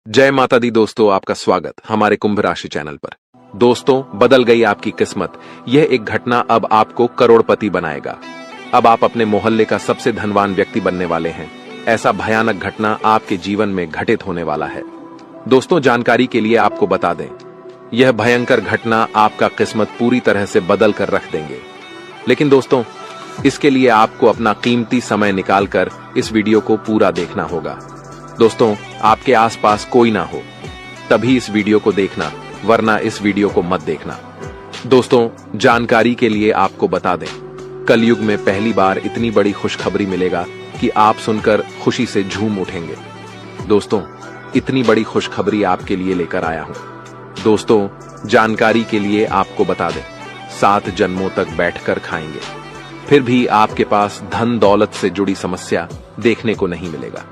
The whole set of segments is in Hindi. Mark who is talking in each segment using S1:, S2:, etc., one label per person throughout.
S1: जय माता दी दोस्तों, आपका स्वागत हमारे कुंभ राशि चैनल पर। दोस्तों, बदल गई आपकी किस्मत। यह एक घटना अब आपको करोड़पति बनाएगा। अब आप अपने मोहल्ले का सबसे धनवान व्यक्ति बनने वाले हैं। ऐसा भयानक घटना आपके जीवन में घटित होने वाला है। दोस्तों, जानकारी के लिए आपको बता दें, यह भयंकर घटना आपका किस्मत पूरी तरह से बदल कर रख देंगे। लेकिन दोस्तों, इसके लिए आपको अपना कीमती समय निकालकर इस वीडियो को पूरा देखना होगा। दोस्तों, आपके आसपास कोई ना हो तभी इस वीडियो को देखना, वरना इस वीडियो को मत देखना। दोस्तों, जानकारी के लिए आपको बता दें, कलयुग में पहली बार इतनी बड़ी खुशखबरी मिलेगा कि आप सुनकर खुशी से झूम उठेंगे। दोस्तों, इतनी बड़ी खुशखबरी आपके लिए लेकर आया हूं। दोस्तों, जानकारी के लिए आपको बता दें, 7 जन्मों तक बैठकर खाएंगे, फिर भी आपके पास धन दौलत से जुड़ी समस्या देखने को नहीं मिलेगा।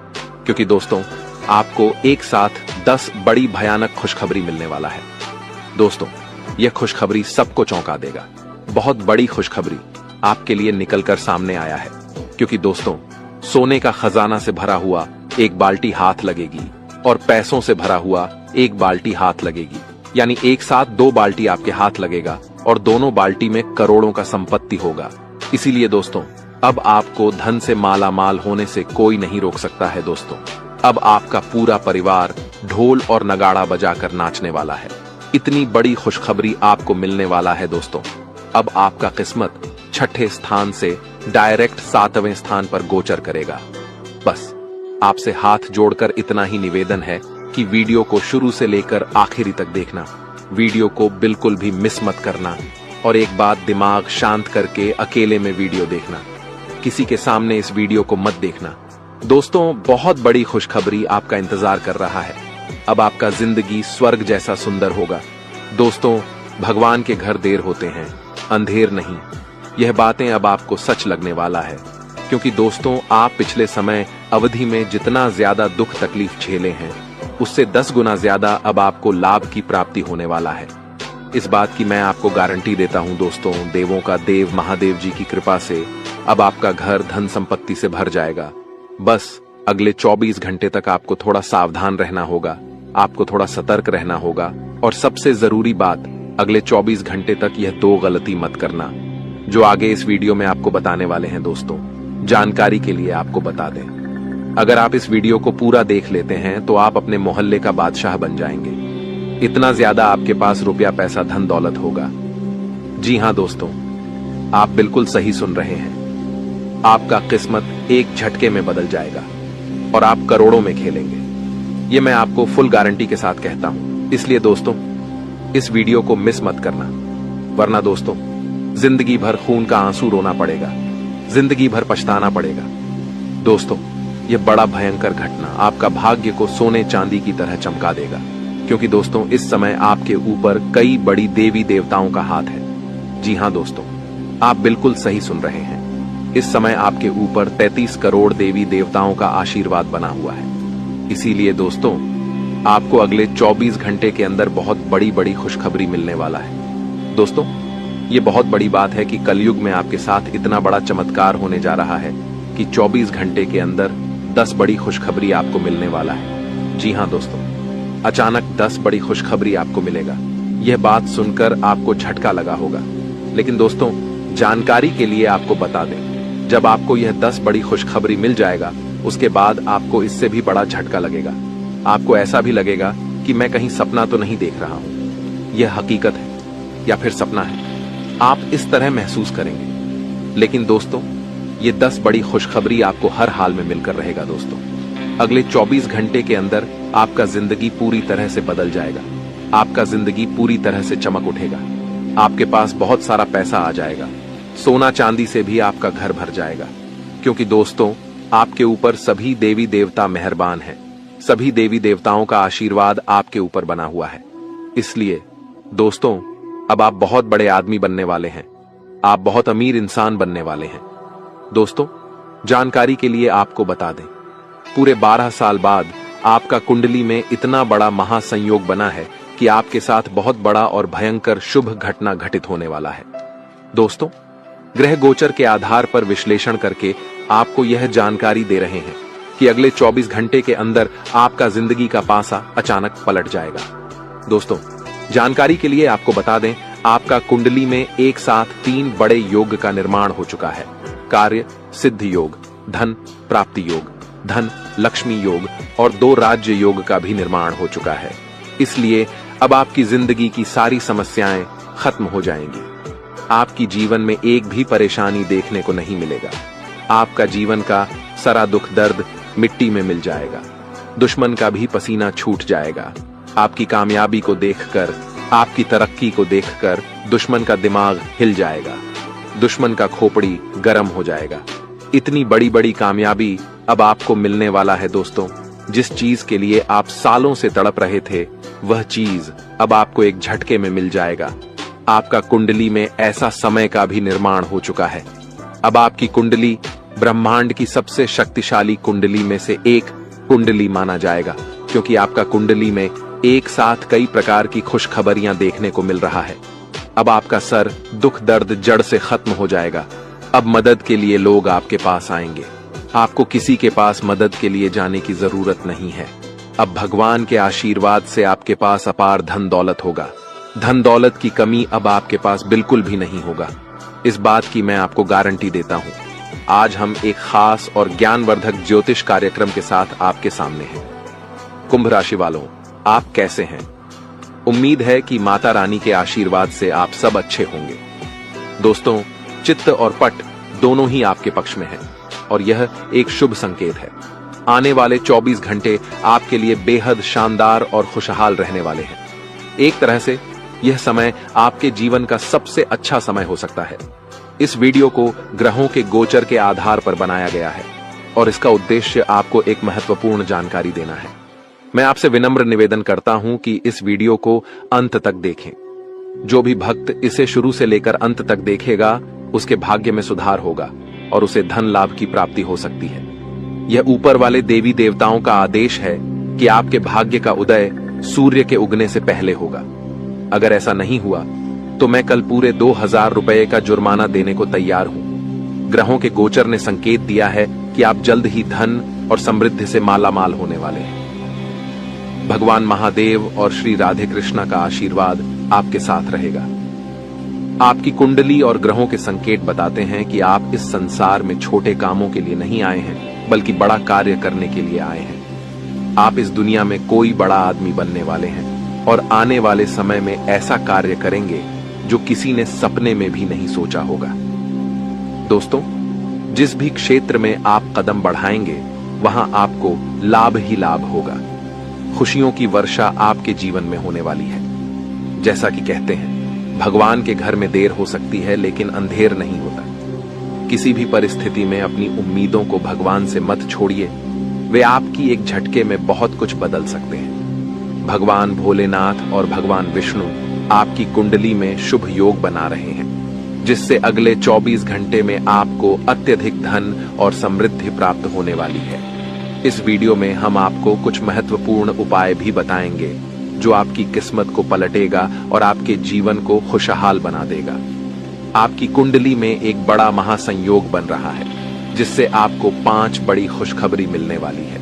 S1: क्योंकि दोस्तों, आपको एक साथ 10 बड़ी भयानक खुशखबरी मिलने वाला है। दोस्तों, यह खुशखबरी सबको चौंका देगा। बहुत बड़ी खुशखबरी आपके लिए निकलकर सामने आया है। क्योंकि दोस्तों, सोने का खजाना से भरा हुआ एक बाल्टी हाथ लगेगी और पैसों से भरा हुआ एक बाल्टी हाथ लगेगी। यानी एक साथ 2 बाल्टी आपके हाथ लगेगा और दोनों बाल्टी में करोड़ों का संपत्ति होगा। इसीलिए दोस्तों, अब आपको धन से माला माल होने से कोई नहीं रोक सकता है। दोस्तों, अब आपका पूरा परिवार ढोल और नगाड़ा बजाकर नाचने वाला है। इतनी बड़ी खुशखबरी आपको मिलने वाला है। दोस्तों, अब आपका किस्मत 6ठे स्थान से डायरेक्ट 7वें स्थान पर गोचर करेगा। बस आपसे हाथ जोड़कर इतना ही निवेदन है कि वीडियो को शुरू से लेकर आखिरी तक देखना। वीडियो को बिल्कुल भी मिस मत करना और एक बात दिमाग शांत करके अकेले में वीडियो देखना। किसी के सामने इस वीडियो को मत देखना। दोस्तों, बहुत बड़ी खुशखबरी आपका इंतजार कर रहा है। अब आपका जिंदगी स्वर्ग जैसा सुंदर होगा। दोस्तों, भगवान के घर देर होते हैं, अंधेर नहीं। यह बातें अब आपको सच लगने वाला है। क्योंकि दोस्तों, आप पिछले समय अवधि में जितना ज्यादा दुख तकलीफ झेले हैं, उससे 10 गुना ज्यादा अब आपको लाभ की प्राप्ति होने वाला है। इस बात की मैं आपको गारंटी देता हूं। दोस्तों, देवों का देव महादेव जी की कृपा से अब आपका घर धन संपत्ति से भर जाएगा। बस अगले 24 घंटे तक आपको थोड़ा सावधान रहना होगा, आपको थोड़ा सतर्क रहना होगा। और सबसे जरूरी बात, अगले 24 घंटे तक यह 2 गलती मत करना जो आगे इस वीडियो में आपको बताने वाले हैं। दोस्तों, जानकारी के लिए आपको बता दें, अगर आप इस वीडियो को पूरा देख लेते हैं तो आप अपने मोहल्ले का बादशाह बन जाएंगे। इतना ज्यादा आपके पास रुपया पैसा धन दौलत होगा। जी हां दोस्तों, आप बिल्कुल सही सुन रहे हैं। आपका किस्मत एक झटके में बदल जाएगा और आप करोड़ों में खेलेंगे। ये मैं आपको फुल गारंटी के साथ कहता हूं। इसलिए दोस्तों, इस वीडियो को मिस मत करना, वरना दोस्तों जिंदगी भर खून का आंसू रोना पड़ेगा, जिंदगी भर पछताना पड़ेगा। दोस्तों, यह बड़ा भयंकर घटना आपका भाग्य को सोने चांदी की तरह चमका देगा। क्योंकि दोस्तों, इस समय आपके ऊपर कई बड़ी देवी देवताओं का हाथ है। जी हां दोस्तों, आप बिल्कुल सही सुन रहे हैं। इस समय आपके ऊपर 33 करोड़ देवी देवताओं का आशीर्वाद बना हुआ है। इसीलिए दोस्तों, आपको अगले 24 घंटे के अंदर बहुत बड़ी बड़ी खुशखबरी मिलने वाला है। दोस्तों, ये बहुत बड़ी बात है कि कलयुग में आपके साथ इतना बड़ा चमत्कार होने जा रहा है कि 24 घंटे के अंदर 10 बड़ी खुशखबरी आपको मिलने वाला है। जी हां दोस्तों, अचानक 10 बड़ी खुशखबरी आपको मिलेगा। यह बात सुनकर आपको झटका लगा होगा। लेकिन दोस्तों, जानकारी के लिए आपको बता दें, जब आपको यह 10 बड़ी खुशखबरी मिल जाएगा, उसके बाद आपको इससे भी बड़ा झटका लगेगा। आपको ऐसा भी लगेगा कि मैं कहीं सपना तो नहीं देख रहा हूं, यह हकीकत है या फिर सपना है। आप इस तरह महसूस करेंगे। लेकिन दोस्तों, ये 10 बड़ी खुशखबरी आपको हर हाल में मिलकर रहेगा। दोस्तों, अगले 24 घंटे के अंदर आपका जिंदगी पूरी तरह से बदल जाएगा। आपका जिंदगी पूरी तरह से चमक उठेगा। आपके पास बहुत सारा पैसा आ जाएगा। सोना चांदी से भी आपका घर भर जाएगा। क्योंकि दोस्तों, आपके ऊपर सभी देवी देवता मेहरबान हैं। सभी देवी देवताओं का आशीर्वाद आपके ऊपर बना हुआ है। इसलिए दोस्तों, अब आप बहुत बड़े आदमी बनने वाले हैं। आप बहुत अमीर इंसान बनने वाले हैं। दोस्तों, जानकारी के लिए आपको बता दें, पूरे 12 साल बाद आपका कुंडली में इतना बड़ा महासंयोग बना है कि आपके साथ बहुत बड़ा और भयंकर शुभ घटना घटित होने वाला है। दोस्तों, ग्रह गोचर के आधार पर विश्लेषण करके आपको यह जानकारी दे रहे हैं कि अगले 24 घंटे के अंदर आपका जिंदगी का पासा अचानक पलट जाएगा। दोस्तों, जानकारी के लिए आपको बता दें, आपका कुंडली में एक साथ 3 बड़े योग का निर्माण हो चुका है। कार्य सिद्धि योग, धन प्राप्ति योग, धन लक्ष्मी योग और 2 राज्य योग का भी निर्माण हो चुका है। इसलिए अब आपकी जिंदगी की सारी समस्याएं खत्म हो जाएंगी। आपकी जीवन में एक भी परेशानी देखने को नहीं मिलेगा। आपका जीवन का सारा दुख दर्द मिट्टी में मिल जाएगा। दुश्मन का भी पसीना छूट जाएगा। आपकी कामयाबी को देखकर, आपकी तरक्की को देखकर दुश्मन का दिमाग हिल जाएगा। दुश्मन का खोपड़ी गर्म हो जाएगा। इतनी बड़ी बड़ी कामयाबी अब आपको मिलने वाला है दोस्तों। जिस चीज के लिए आप सालों से तड़प रहे थे, वह चीज अब आपको एक झटके में मिल जाएगा। आपका कुंडली में ऐसा समय का भी निर्माण हो चुका है। अब आपकी कुंडली ब्रह्मांड की सबसे शक्तिशाली कुंडली में से एक कुंडली माना जाएगा, क्योंकि आपका कुंडली में एक साथ कई प्रकार की खुशखबरियां देखने को मिल रहा है। अब आपका सर दुख दर्द जड़ से खत्म हो जाएगा। अब मदद के लिए लोग आपके पास आएंगे। आपको किसी के पास मदद के लिए जाने की जरूरत नहीं है। अब भगवान के आशीर्वाद से आपके पास अपार धन दौलत होगा। धन दौलत की कमी अब आपके पास बिल्कुल भी नहीं होगा। इस बात की मैं आपको गारंटी देता हूं। आज हम एक खास और ज्ञानवर्धक ज्योतिष कार्यक्रम के साथ आपके सामने हैं। कुंभ राशि वालों, आप कैसे हैं? उम्मीद है कि माता रानी के आशीर्वाद से आप सब अच्छे होंगे। दोस्तों, चित्त और पट दोनों ही आपके पक्ष में हैं और यह एक शुभ संकेत है। आने वाले 24 घंटे आपके लिए बेहद शानदार और खुशहाल रहने वाले हैं। एक तरह से यह समय आपके जीवन का सबसे अच्छा समय हो सकता है। इस वीडियो को ग्रहों के गोचर के आधार पर बनाया गया है और इसका उद्देश्य आपको एक महत्वपूर्ण जानकारी देना है। मैं आपसे विनम्र निवेदन करता हूं कि इस वीडियो को अंत तक देखें। जो भी भक्त इसे शुरू से लेकर अंत तक देखेगा, उसके भाग्य में सुधार होगा और उसे धन लाभ की प्राप्ति हो सकती है। यह ऊपर वाले देवी देवताओं का आदेश है कि आपके भाग्य का उदय सूर्य के उगने से पहले होगा। अगर ऐसा नहीं हुआ तो मैं कल पूरे 2000 रुपए का जुर्माना देने को तैयार हूं। ग्रहों के गोचर ने संकेत दिया है कि आप जल्द ही धन और समृद्धि से मालामाल होने वाले हैं। भगवान महादेव और श्री राधे कृष्णा का आशीर्वाद आपके साथ रहेगा। आपकी कुंडली और ग्रहों के संकेत बताते हैं कि आप इस संसार में छोटे कामों के लिए नहीं आए हैं, बल्कि बड़ा कार्य करने के लिए आए हैं। आप इस दुनिया में कोई बड़ा आदमी बनने वाले हैं और आने वाले समय में ऐसा कार्य करेंगे जो किसी ने सपने में भी नहीं सोचा होगा। दोस्तों, जिस भी क्षेत्र में आप कदम बढ़ाएंगे, वहां आपको लाभ ही लाभ होगा। खुशियों की वर्षा आपके जीवन में होने वाली है। जैसा कि कहते हैं, भगवान के घर में देर हो सकती है लेकिन अंधेर नहीं होता। किसी भी परिस्थिति में अपनी उम्मीदों को भगवान से मत छोड़िए। वे आपकी एक झटके में बहुत कुछ बदल सकते हैं। भगवान भोलेनाथ और भगवान विष्णु आपकी कुंडली में शुभ योग बना रहे हैं, जिससे अगले 24 घंटे में आपको अत्यधिक धन और समृद्धि प्राप्त होने वाली है। इस वीडियो में हम आपको कुछ महत्वपूर्ण उपाय भी बताएंगे जो आपकी किस्मत को पलटेगा और आपके जीवन को खुशहाल बना देगा। आपकी कुंडली में एक बड़ा महासंयोग बन रहा है, जिससे आपको 5 बड़ी खुशखबरी मिलने वाली है।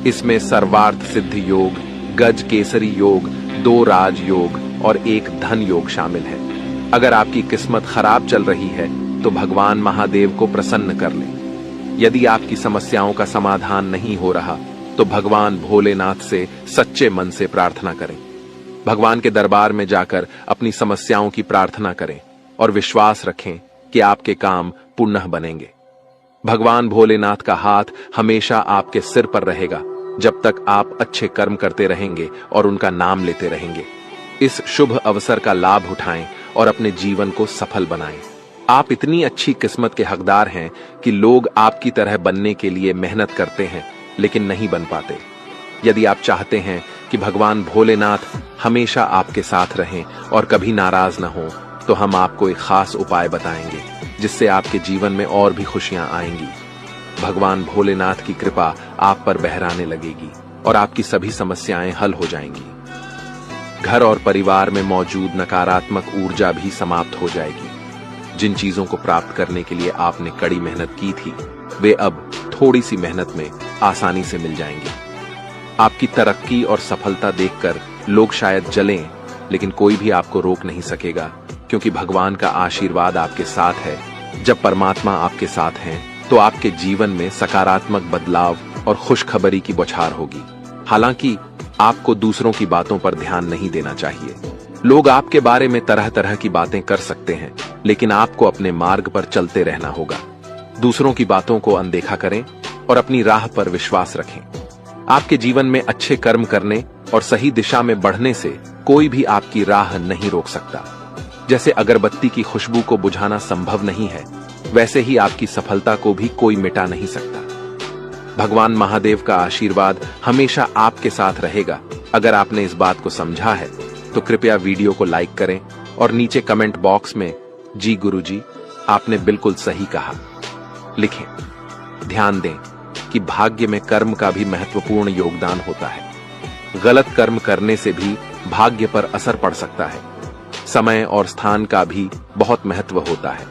S1: इसमें सर्वार्थ सिद्धि योग, गज केसरी योग, 2 राज योग और 1 धन योग शामिल है। अगर आपकी किस्मत खराब चल रही है तो भगवान महादेव को प्रसन्न कर लें। यदि आपकी समस्याओं का समाधान नहीं हो रहा तो भगवान भोलेनाथ से सच्चे मन से प्रार्थना करें। भगवान के दरबार में जाकर अपनी समस्याओं की प्रार्थना करें और विश्वास रखें कि आपके काम पुनः बनेंगे। भगवान भोलेनाथ का हाथ हमेशा आपके सिर पर रहेगा जब तक आप अच्छे कर्म करते रहेंगे और उनका नाम लेते रहेंगे। इस शुभ अवसर का लाभ उठाएं और अपने जीवन को सफल बनाएं। आप इतनी अच्छी किस्मत के हकदार हैं कि लोग आपकी तरह बनने के लिए मेहनत करते हैं लेकिन नहीं बन पाते। यदि आप चाहते हैं कि भगवान भोलेनाथ हमेशा आपके साथ रहें और कभी नाराज न हो, तो हम आपको एक खास उपाय बताएंगे जिससे आपके जीवन में और भी खुशियां आएंगी। भगवान भोलेनाथ की कृपा आप पर बहराने लगेगी और आपकी सभी समस्याएं हल हो जाएंगी। घर और परिवार में मौजूद नकारात्मक ऊर्जा भी समाप्त हो जाएगी। जिन चीजों को प्राप्त करने के लिए आपने कड़ी मेहनत की थी, वे अब थोड़ी सी मेहनत में आसानी से मिल जाएंगी। आपकी तरक्की और सफलता देखकर लोग शायद जलें, लेकिन कोई भी आपको रोक नहीं सकेगा, क्योंकि भगवान का आशीर्वाद आपके साथ है। जब परमात्मा आपके साथ हैं, तो आपके जीवन में सकारात्मक बदलाव और खुशखबरी की बौछार होगी। हालांकि आपको दूसरों की बातों पर ध्यान नहीं देना चाहिए। लोग आपके बारे में तरह तरह की बातें कर सकते हैं, लेकिन आपको अपने मार्ग पर चलते रहना होगा। दूसरों की बातों को अनदेखा करें और अपनी राह पर विश्वास रखें। आपके जीवन में अच्छे कर्म करने और सही दिशा में बढ़ने से कोई भी आपकी राह नहीं रोक सकता। जैसे अगरबत्ती की खुशबू को बुझाना संभव नहीं है, वैसे ही आपकी सफलता को भी कोई मिटा नहीं सकता। भगवान महादेव का आशीर्वाद हमेशा आपके साथ रहेगा। अगर आपने इस बात को समझा है तो कृपया वीडियो को लाइक करें और नीचे कमेंट बॉक्स में जी गुरुजी, आपने बिल्कुल सही कहा लिखें। ध्यान दें कि भाग्य में कर्म का भी महत्वपूर्ण योगदान होता है। गलत कर्म करने से भी भाग्य पर असर पड़ सकता है। समय और स्थान का भी बहुत महत्व होता है।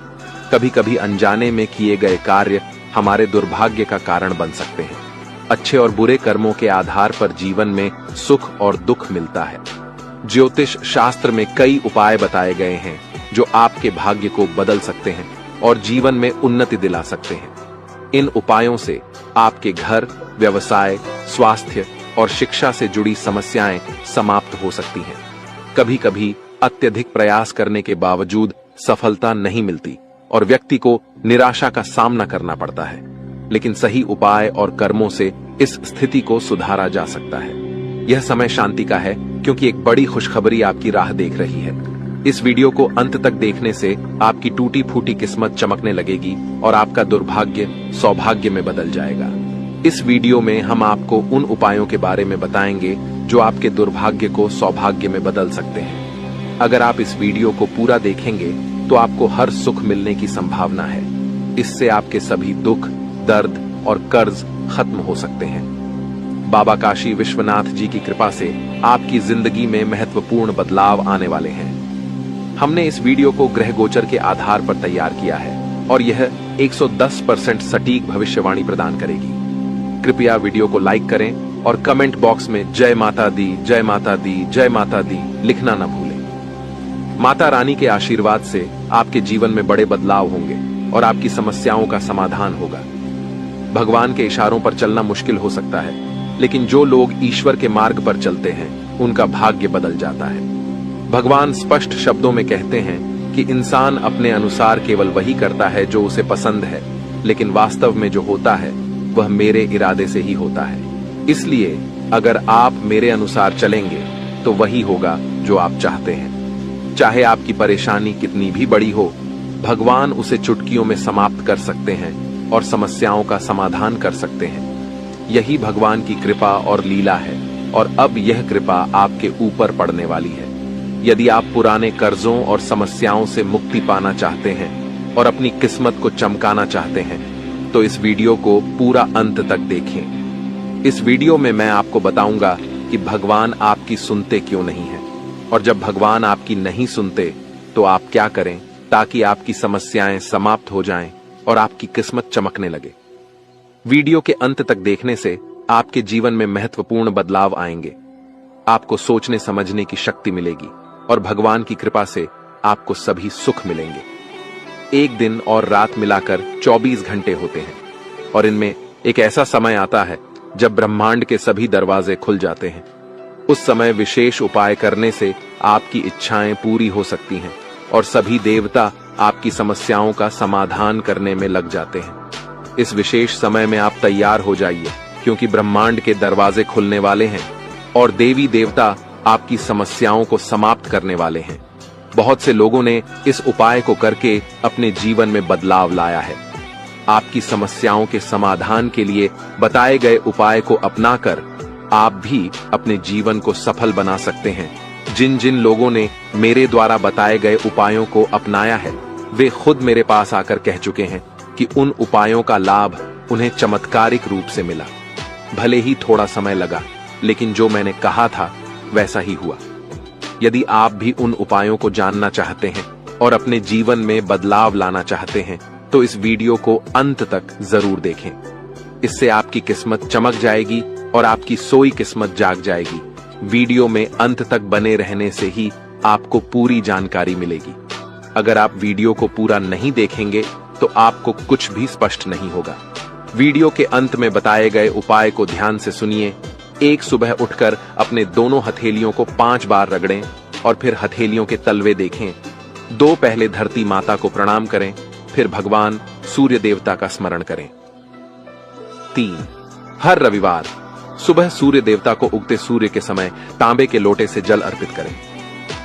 S1: कभी कभी अनजाने में किए गए कार्य हमारे दुर्भाग्य का कारण बन सकते हैं। अच्छे और बुरे कर्मों के आधार पर जीवन में सुख और दुख मिलता है। ज्योतिष शास्त्र में कई उपाय बताए गए हैं जो आपके भाग्य को बदल सकते हैं और जीवन में उन्नति दिला सकते हैं। इन उपायों से आपके घर, व्यवसाय, स्वास्थ्य और शिक्षा से जुड़ी समस्याएं समाप्त हो सकती हैं। कभी कभी अत्यधिक प्रयास करने के बावजूद सफलता नहीं मिलती और व्यक्ति को निराशा का सामना करना पड़ता है, लेकिन सही उपाय और कर्मों से इस स्थिति को सुधारा जा सकता है। यह समय शांति का है, क्योंकि एक बड़ी खुशखबरी आपकी राह देख रही है। इस वीडियो को अंत तक देखने से आपकी टूटी फूटी किस्मत चमकने लगेगी और आपका दुर्भाग्य सौभाग्य में बदल जाएगा। इस वीडियो में हम आपको उन उपायों के बारे में बताएंगे जो आपके दुर्भाग्य को सौभाग्य में बदल सकते हैं। अगर आप इस वीडियो को पूरा देखेंगे तो आपको हर सुख मिलने की संभावना है। इससे आपके सभी दुख, दर्द और कर्ज खत्म हो सकते हैं। बाबा काशी विश्वनाथ जी की कृपा से आपकी जिंदगी में महत्वपूर्ण बदलाव आने वाले हैं। हमने इस वीडियो को ग्रह गोचर के आधार पर तैयार किया है और यह 110% सटीक भविष्यवाणी प्रदान करेगी। कृपया वीडियो को लाइक करें और कमेंट बॉक्स में जय माता दी, जय माता दी, जय माता दी लिखना न भूलें। माता रानी के आशीर्वाद से आपके जीवन में बड़े बदलाव होंगे और आपकी समस्याओं का समाधान होगा। भगवान के इशारों पर चलना मुश्किल हो सकता है, लेकिन जो लोग ईश्वर के मार्ग पर चलते हैं उनका भाग्य बदल जाता है। भगवान स्पष्ट शब्दों में कहते हैं कि इंसान अपने अनुसार केवल वही करता है जो उसे पसंद है, लेकिन वास्तव में जो होता है वह मेरे इरादे से ही होता है। इसलिए अगर आप मेरे अनुसार चलेंगे तो वही होगा जो आप चाहते हैं। चाहे आपकी परेशानी कितनी भी बड़ी हो, भगवान उसे चुटकियों में समाप्त कर सकते हैं और समस्याओं का समाधान कर सकते हैं। यही भगवान की कृपा और लीला है, और अब यह कृपा आपके ऊपर पड़ने वाली है। यदि आप पुराने कर्जों और समस्याओं से मुक्ति पाना चाहते हैं और अपनी किस्मत को चमकाना चाहते हैं, तो इस वीडियो को पूरा अंत तक देखें। इस वीडियो में मैं आपको बताऊंगा कि भगवान आपकी सुनते क्यों नहीं है, और जब भगवान आपकी नहीं सुनते तो आप क्या करें ताकि आपकी समस्याएं समाप्त हो जाएं और आपकी किस्मत चमकने लगे। वीडियो के अंत तक देखने से आपके जीवन में महत्वपूर्ण बदलाव आएंगे। आपको सोचने समझने की शक्ति मिलेगी और भगवान की कृपा से आपको सभी सुख मिलेंगे। एक दिन और रात मिलाकर 24 घंटे होते हैं, और इनमें एक ऐसा समय आता है जब ब्रह्मांड के सभी दरवाजे खुल जाते हैं। उस समय विशेष उपाय करने से आपकी इच्छाएं पूरी हो सकती हैं और सभी देवता आपकी समस्याओं का समाधान करने में लग जाते हैं। इस विशेष समय में आप तैयार हो जाइए, क्योंकि ब्रह्मांड के दरवाजे खुलने वाले हैं और देवी देवता आपकी समस्याओं को समाप्त करने वाले हैं। बहुत से लोगों ने इस उपाय को करके अपने जीवन में बदलाव लाया है। आपकी समस्याओं के समाधान के लिए बताए गए उपाय को अपनाकर आप भी अपने जीवन को सफल बना सकते हैं। जिन जिन लोगों ने मेरे द्वारा बताए गए उपायों को अपनाया है, वे खुद मेरे पास आकर कह चुके हैं कि उन उपायों का लाभ उन्हें चमत्कारिक रूप से मिला। भले ही थोड़ा समय लगा, लेकिन जो मैंने कहा था वैसा ही हुआ। यदि आप भी उन उपायों को जानना चाहते हैं और अपने जीवन में बदलाव लाना चाहते हैं, तो इस वीडियो को अंत तक जरूर देखें। इससे आपकी किस्मत चमक जाएगी और आपकी सोई किस्मत जाग जाएगी। वीडियो में अंत तक बने रहने से ही आपको पूरी जानकारी मिलेगी। अगर आप वीडियो को पूरा नहीं देखेंगे तो आपको कुछ भी स्पष्ट नहीं होगा। वीडियो के अंत में बताए गए उपाय को ध्यान से सुनिए। एक सुबह उठकर अपने दोनों हथेलियों को 5 बार रगड़ें और फिर हथेलियों के तलवे देखें। 2 पहले धरती माता को प्रणाम करें, फिर भगवान सूर्य देवता का स्मरण करें। 3. हर रविवार सुबह सूर्य देवता को उगते सूर्य के समय तांबे के लोटे से जल अर्पित करें।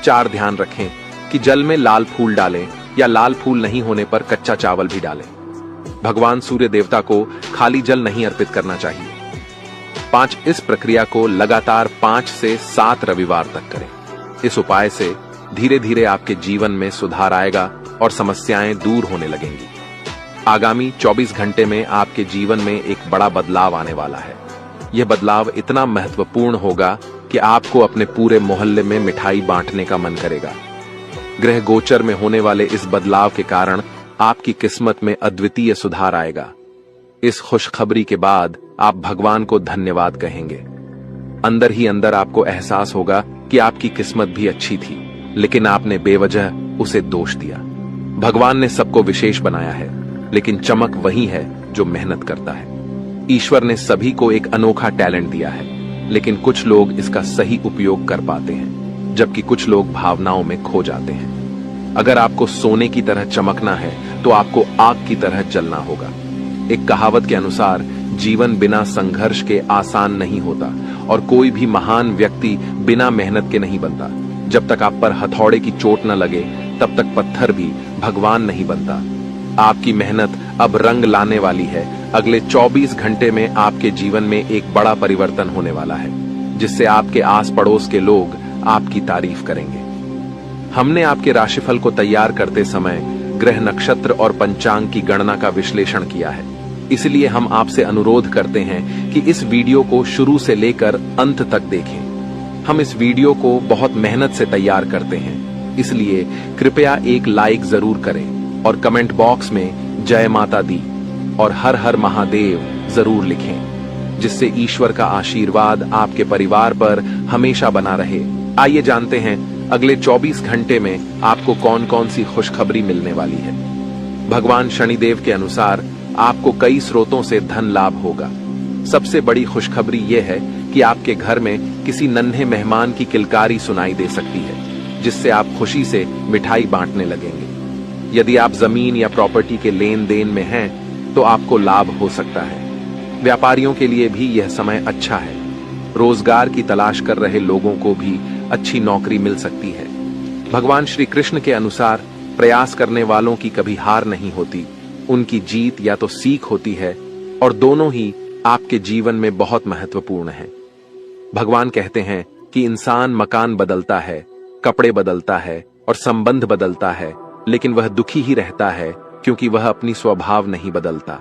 S1: 4. ध्यान रखें कि जल में लाल फूल डालें या लाल फूल नहीं होने पर कच्चा चावल भी डालें। भगवान सूर्य देवता को खाली जल नहीं अर्पित करना चाहिए। 5. इस प्रक्रिया को लगातार 5 से 7 रविवार तक करें। इस उपाय से धीरे धीरे आपके जीवन में सुधार आएगा और समस्याएं दूर होने लगेंगी। आगामी 24 घंटे में आपके जीवन में एक बड़ा बदलाव आने वाला है। यह बदलाव इतना महत्वपूर्ण होगा कि आपको अपने पूरे मोहल्ले में मिठाई बांटने का मन करेगा। ग्रह गोचर में होने वाले इस बदलाव के कारण आपकी किस्मत में अद्वितीय सुधार आएगा। इस खुशखबरी के बाद आप भगवान को धन्यवाद कहेंगे। अंदर ही अंदर आपको एहसास होगा कि आपकी किस्मत भी अच्छी थी, लेकिन आपने बेवजह उसे दोष दिया। भगवान ने सबको विशेष बनाया है, लेकिन चमक वही है जो मेहनत करता है। ईश्वर ने सभी को एक अनोखा टैलेंट दिया है, लेकिन कुछ लोग इसका सही उपयोग कर पाते हैं, जबकि कुछ लोग भावनाओं में खो जाते हैं। अगर आपको सोने की तरह चमकना है तो आपको आग की तरह जलना होगा। एक कहावत के अनुसार जीवन बिना संघर्ष के आसान नहीं होता और कोई भी महान व्यक्ति बिना मेहनत के नहीं बनता। जब तक आप पर हथौड़े की चोट न लगे तब तक पत्थर भी भगवान नहीं बनता। आपकी मेहनत अब रंग लाने वाली है। अगले 24 घंटे में आपके जीवन में एक बड़ा परिवर्तन होने वाला है, जिससे आपके आस पड़ोस के लोग आपकी तारीफ करेंगे। हमने आपके राशिफल को तैयार करते समय ग्रह, नक्षत्र और पंचांग की गणना का विश्लेषण किया है। इसलिए हम आपसे अनुरोध करते हैं कि इस वीडियो को शुरू से लेकर अंत तक देखें। हम इस वीडियो को बहुत मेहनत से तैयार करते हैं, इसलिए कृपया एक लाइक जरूर करें और कमेंट बॉक्स में जय माता दी और हर हर महादेव जरूर लिखें, जिससे ईश्वर का आशीर्वाद आपके परिवार पर हमेशा बना रहे। आइए जानते हैं अगले 24 घंटे में आपको कौन कौन सी खुशखबरी मिलने वाली है। भगवान शनिदेव के अनुसार आपको कई स्रोतों से धन लाभ होगा। सबसे बड़ी खुशखबरी यह है कि आपके घर में किसी नन्हे मेहमान की किलकारी सुनाई दे सकती है, जिससे आप खुशी से मिठाई बांटने लगेंगे। यदि आप जमीन या प्रॉपर्टी के लेन देन में हैं तो आपको लाभ हो सकता है। व्यापारियों के लिए भी यह समय अच्छा है। रोजगार की तलाश कर रहे लोगों को भी अच्छी नौकरी मिल सकती है। भगवान श्री कृष्ण के अनुसार प्रयास करने वालों की कभी हार नहीं होती, उनकी जीत या तो सीख होती है, और दोनों ही आपके जीवन में बहुत महत्वपूर्ण है। भगवान कहते हैं कि इंसान मकान बदलता है, कपड़े बदलता है और संबंध बदलता है, लेकिन वह दुखी ही रहता है क्योंकि वह अपनी स्वभाव नहीं बदलता।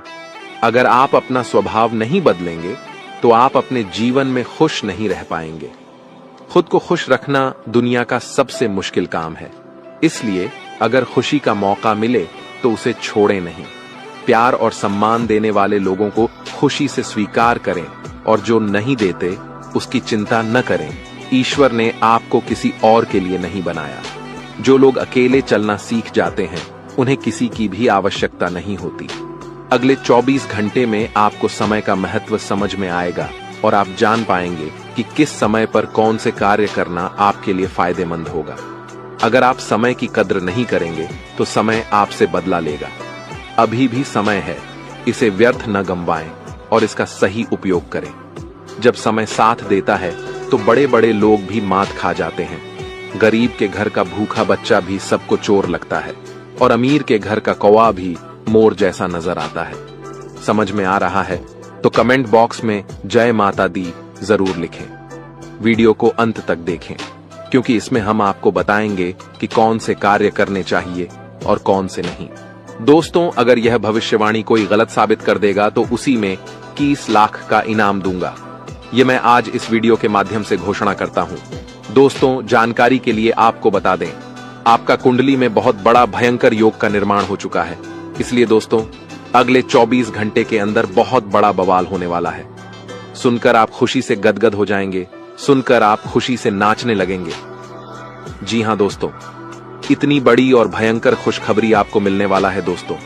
S1: अगर आप अपना स्वभाव नहीं बदलेंगे तो आप अपने जीवन में खुश नहीं रह पाएंगे। खुद को खुश रखना दुनिया का सबसे मुश्किल काम है, इसलिए अगर खुशी का मौका मिले तो उसे छोड़ें नहीं। प्यार और सम्मान देने वाले लोगों को खुशी से स्वीकार करें और जो नहीं देते उसकी चिंता न करें। ईश्वर ने आपको किसी और के लिए नहीं बनाया। जो लोग अकेले चलना सीख जाते हैं उन्हें किसी की भी आवश्यकता नहीं होती। अगले 24 घंटे में आपको समय का महत्व समझ में आएगा और आप जान पाएंगे कि किस समय पर कौन से कार्य करना आपके लिए फायदेमंद होगा। अगर आप समय की कद्र नहीं करेंगे तो समय आपसे बदला लेगा। अभी भी समय है, इसे व्यर्थ न गंवाएं और इसका सही उपयोग करें। जब समय साथ देता है तो बड़े बड़े लोग भी मात खा जाते हैं। गरीब के घर का भूखा बच्चा भी सबको चोर लगता है और अमीर के घर का कौवा भी मोर जैसा नजर आता है। समझ में आ रहा है तो कमेंट बॉक्स में जय माता दी जरूर लिखें। वीडियो को अंत तक देखें, क्योंकि इसमें हम आपको बताएंगे कि कौन से कार्य करने चाहिए और कौन से नहीं। दोस्तों, अगर यह भविष्यवाणी कोई गलत साबित कर देगा तो उसी में 21 लाख का इनाम दूंगा। ये मैं आज इस वीडियो के माध्यम से घोषणा करता हूं। दोस्तों, जानकारी के लिए आपको बता दें, आपका कुंडली में बहुत बड़ा भयंकर योग का निर्माण हो चुका है। इसलिए दोस्तों, अगले 24 घंटे के अंदर बहुत बड़ा बवाल होने वाला है। सुनकर आप खुशी से गदगद हो जाएंगे, सुनकर आप खुशी से नाचने लगेंगे। जी हां दोस्तों, इतनी बड़ी और भयंकर खुशखबरी आपको मिलने वाला है दोस्तों।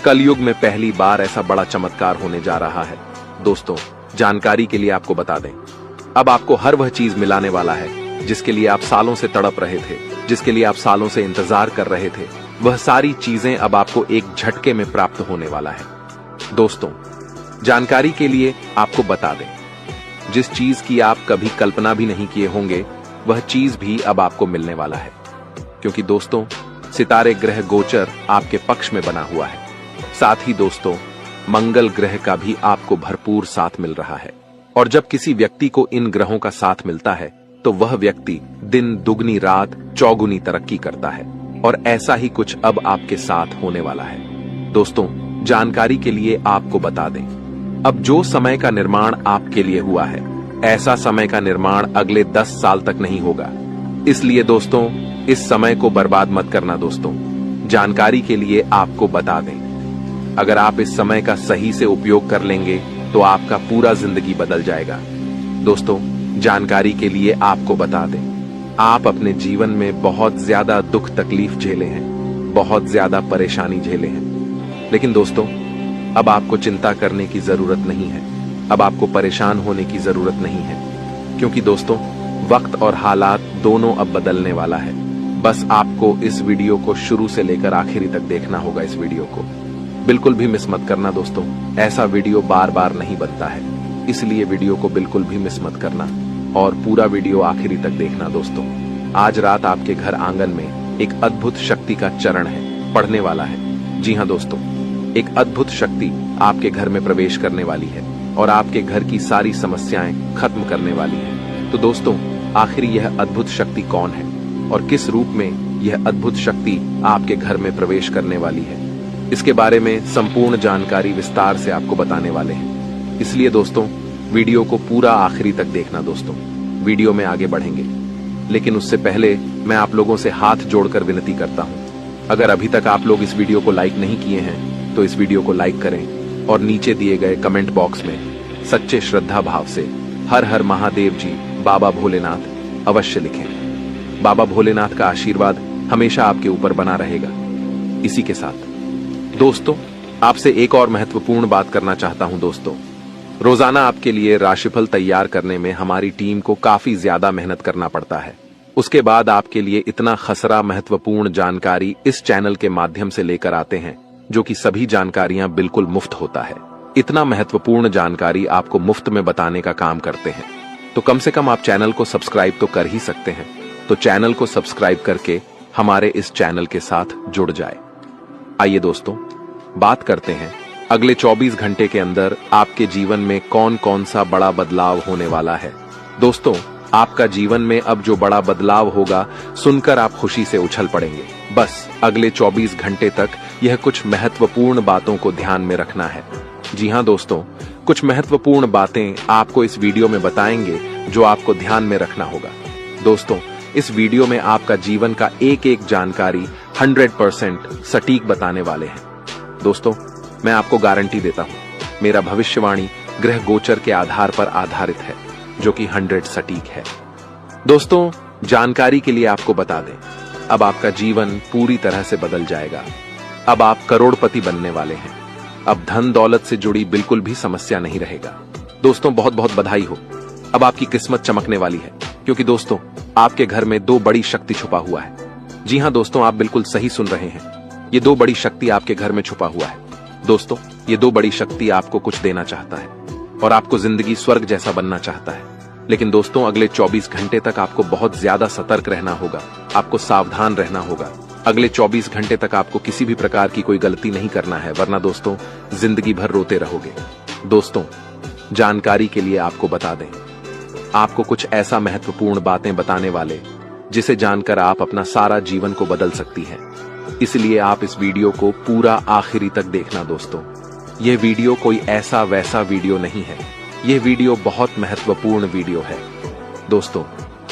S1: कलयुग में पहली बार ऐसा बड़ा चमत्कार होने जा रहा है। दोस्तों, जानकारी के लिए आपको बता दें, अब आपको हर वह चीज मिलाने वाला है जिसके लिए आप सालों से तड़प रहे थे, जिसके लिए आप सालों से इंतजार कर रहे थे। वह सारी चीजें अब आपको एक झटके में प्राप्त होने वाला है। दोस्तों, जानकारी के लिए आपको बता दें, जिस चीज की आप कभी कल्पना भी नहीं किए होंगे, वह चीज भी अब आपको मिलने वाला है। क्योंकि दोस्तों, सितारे ग्रह गोचर आपके पक्ष में बना हुआ है। साथ ही दोस्तों, मंगल ग्रह का भी आपको भरपूर साथ मिल रहा है। और जब किसी व्यक्ति को इन ग्रहों का साथ मिलता है तो वह व्यक्ति दिन दुगनी रात चौगुनी तरक्की करता है। और ऐसा ही कुछ अब आपके साथ होने वाला है। दोस्तों, जानकारी के लिए आपको बता दें, अब जो समय का निर्माण आपके लिए हुआ है, ऐसा समय का निर्माण अगले 10 साल तक नहीं होगा। इसलिए दोस्तों, इस समय को बर्बाद मत करना। दोस्तों, जानकारी के लिए आपको बता दें, अगर आप इस समय का सही से उपयोग कर लेंगे तो आपका पूरा जिंदगी बदल जाएगा। दोस्तों, जानकारी के लिए आपको बता दें, आप अपने जीवन में बहुत ज्यादा दुख तकलीफ झेले हैं, बहुत ज्यादा परेशानी झेले हैं। लेकिन दोस्तों, अब आपको चिंता करने की जरूरत नहीं है, अब आपको परेशान होने की जरूरत नहीं है। क्योंकि दोस्तों, वक्त और हालात दोनों अब बदलने वाला है। बस आपको इस वीडियो को शुरू से लेकर आखिरी तक देखना होगा। इस वीडियो को बिल्कुल भी मिस मत करना दोस्तों। ऐसा वीडियो बार बार नहीं बनता है, इसलिए वीडियो को बिल्कुल भी मिस मत करना और पूरा वीडियो आखिरी तक देखना दोस्तों। आज रात आपके घर आंगन में एक अद्भुत शक्ति का चरण है, पड़ने वाला है। जी हां दोस्तों, एक अद्भुत शक्ति आपके घर में प्रवेश करने वाली है और आपके घर की सारी समस्याएं खत्म करने वाली है। तो दोस्तों, आखिर यह अद्भुत शक्ति कौन है और किस रूप में यह अद्भुत शक्ति आपके घर में प्रवेश करने वाली है, इसके बारे में संपूर्ण जानकारी विस्तार से आपको बताने वाले हैं। इसलिए दोस्तों, वीडियो को पूरा आखिरी तक देखना दोस्तों। वीडियो में आगे बढ़ेंगे, लेकिन उससे पहले मैं आप लोगों से हाथ जोड़कर विनती करता हूं, अगर अभी तक आप लोग इस वीडियो को लाइक नहीं किए हैं तो इस वीडियो को लाइक करें और नीचे दिए गए कमेंट बॉक्स में सच्चे श्रद्धा भाव से हर हर महादेव जी, बाबा भोलेनाथ अवश्य लिखें। बाबा भोलेनाथ का आशीर्वाद हमेशा आपके ऊपर बना रहेगा। इसी के साथ दोस्तों, आपसे एक और महत्वपूर्ण बात करना चाहता हूं दोस्तों। रोजाना आपके लिए राशिफल तैयार करने में हमारी टीम को काफी ज्यादा मेहनत करना पड़ता है। उसके बाद आपके लिए इतना खसरा महत्वपूर्ण जानकारी इस चैनल के माध्यम से लेकर आते हैं, जो कि सभी जानकारियां बिल्कुल मुफ्त होता है। इतना महत्वपूर्ण जानकारी आपको मुफ्त में बताने का काम करते हैं, तो कम से कम आप चैनल को सब्सक्राइब तो कर ही सकते हैं। तो चैनल को सब्सक्राइब करके हमारे इस चैनल के साथ जुड़ जाए। आइए दोस्तों, बात करते हैं अगले 24 घंटे के अंदर आपके जीवन में कौन कौन सा बड़ा बदलाव होने वाला है। दोस्तों, आपका जीवन में अब जो बड़ा बदलाव होगा, सुनकर आप खुशी से उछल पड़ेंगे। बस अगले 24 घंटे तक यह कुछ महत्वपूर्ण बातों को ध्यान में रखना है। जी हां दोस्तों, कुछ महत्वपूर्ण बातें आपको इस वीडियो में बताएंगे जो आपको ध्यान में रखना होगा। दोस्तों, इस वीडियो में आपका जीवन का एक एक जानकारी 100% सटीक बताने वाले हैं। दोस्तों, मैं आपको गारंटी देता हूं, मेरा भविष्यवाणी ग्रह गोचर के आधार पर आधारित है, जो कि 100 सटीक है। दोस्तों, जानकारी के लिए आपको बता दें, अब आपका जीवन पूरी तरह से बदल जाएगा। अब आप करोड़पति बनने वाले हैं। अब धन दौलत से जुड़ी बिल्कुल भी समस्या नहीं रहेगा। दोस्तों, बहुत बहुत बधाई हो, अब आपकी किस्मत चमकने वाली है। क्योंकि दोस्तों, आपके घर में 2 बड़ी शक्ति छुपा हुआ है। जी हां दोस्तों, आप बिल्कुल सही सुन रहे हैं, ये 2 बड़ी शक्ति आपके घर में छुपा हुआ है। दोस्तों, ये 2 बड़ी शक्ति आपको कुछ देना चाहता है और आपको जिंदगी स्वर्ग जैसा बनना चाहता है। लेकिन दोस्तों, अगले 24 घंटे तक आपको बहुत ज्यादा सतर्क रहना होगा, आपको सावधान रहना होगा। अगले 24 घंटे तक आपको किसी भी प्रकार की कोई गलती नहीं करना है, वरना दोस्तों जिंदगी भर रोते रहोगे। दोस्तों, जानकारी के लिए आपको बता दें, आपको कुछ ऐसा महत्वपूर्ण बातें बताने वाले जिसे जानकर आप अपना सारा जीवन को बदल सकती हैं। इसलिए आप इस वीडियो को पूरा आखिरी तक देखना दोस्तों। यह वीडियो कोई ऐसा वैसा वीडियो नहीं है, यह वीडियो बहुत महत्वपूर्ण वीडियो है। दोस्तों,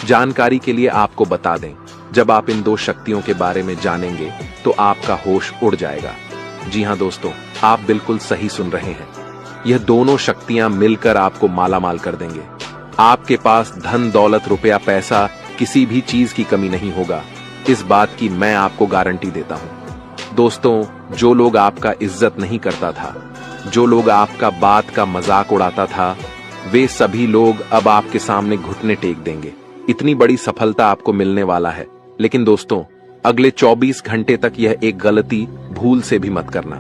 S1: जानकारी के लिए आपको बता दें, जब आप इन 2 शक्तियों के बारे में जानेंगे तो आपका होश उड़ जाएगा। जी हाँ दोस्तों, आप बिल्कुल सही सुन रहे हैं। यह दोनों शक्तियां मिलकर आपको मालामाल कर देंगे। आपके पास धन दौलत रुपया पैसा किसी भी चीज की कमी नहीं होगा, इस बात की मैं आपको गारंटी देता हूं। दोस्तों, जो लोग आपका इज्जत नहीं करता था, जो लोग आपका बात का मजाक उड़ाता था, वे सभी लोग अब आपके सामने घुटने टेक देंगे। इतनी बड़ी सफलता आपको मिलने वाला है। लेकिन दोस्तों, अगले 24 घंटे तक यह एक गलती भूल से भी मत करना,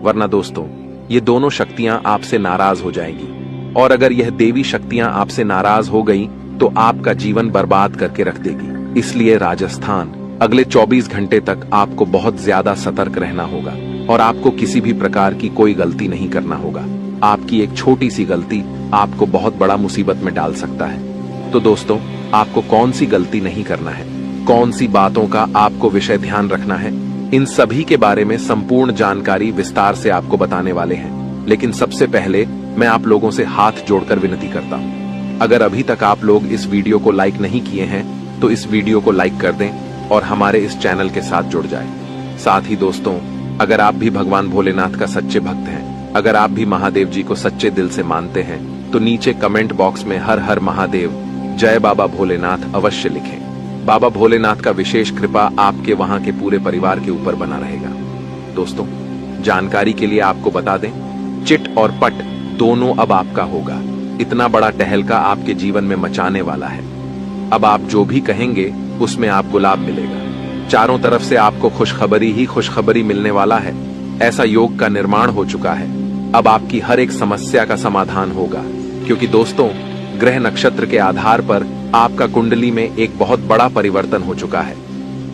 S1: वरना दोस्तों ये दोनों शक्तियां आपसे नाराज हो जाएंगी। और अगर यह देवी शक्तियां आपसे नाराज हो गई तो आपका जीवन बर्बाद करके रख देगी। इसलिए राजस्थान, अगले 24 घंटे तक आपको बहुत ज्यादा सतर्क रहना होगा और आपको किसी भी प्रकार की कोई गलती नहीं करना होगा। आपकी एक छोटी सी गलती आपको बहुत बड़ा मुसीबत में डाल सकता है। तो दोस्तों, आपको कौन सी गलती नहीं करना है, कौन सी बातों का आपको विषय ध्यान रखना है, इन सभी के बारे में संपूर्ण जानकारी विस्तार से आपको बताने वाले हैं। लेकिन सबसे पहले मैं आप लोगों से हाथ जोड़कर विनती करता हूं, अगर अभी तक आप लोग इस वीडियो को लाइक नहीं किए हैं तो इस वीडियो को लाइक कर दें और हमारे इस चैनल के साथ जुड़ जाएं। साथ ही दोस्तों, अगर आप भी भगवान भोलेनाथ का सच्चे भक्त हैं, अगर आप भी महादेव जी को सच्चे दिल से मानते हैं, तो नीचे कमेंट बॉक्स में हर हर महादेव, जय बाबा भोलेनाथ अवश्य लिखें। बाबा भोलेनाथ का विशेष कृपा आपके वहां के पूरे परिवार के ऊपर बना रहेगा। दोस्तों, जानकारी के लिए आपको बता दें, चिट और पट दोनों अब आपका होगा। इतना बड़ा टहलका आपके जीवन में मचाने वाला है। अब आप जो भी कहेंगे उसमें आप गुलाब मिलेगा। चारों तरफ से आपको खुशखबरी ही खुशखबरी मिलने वाला है। ऐसा योग का निर्माण हो चुका है। अब आपकी हर एक समस्या का समाधान होगा, क्योंकि दोस्तों ग्रह नक्षत्र के आधार पर आपका कुंडली में एक बहुत बड़ा परिवर्तन हो चुका है।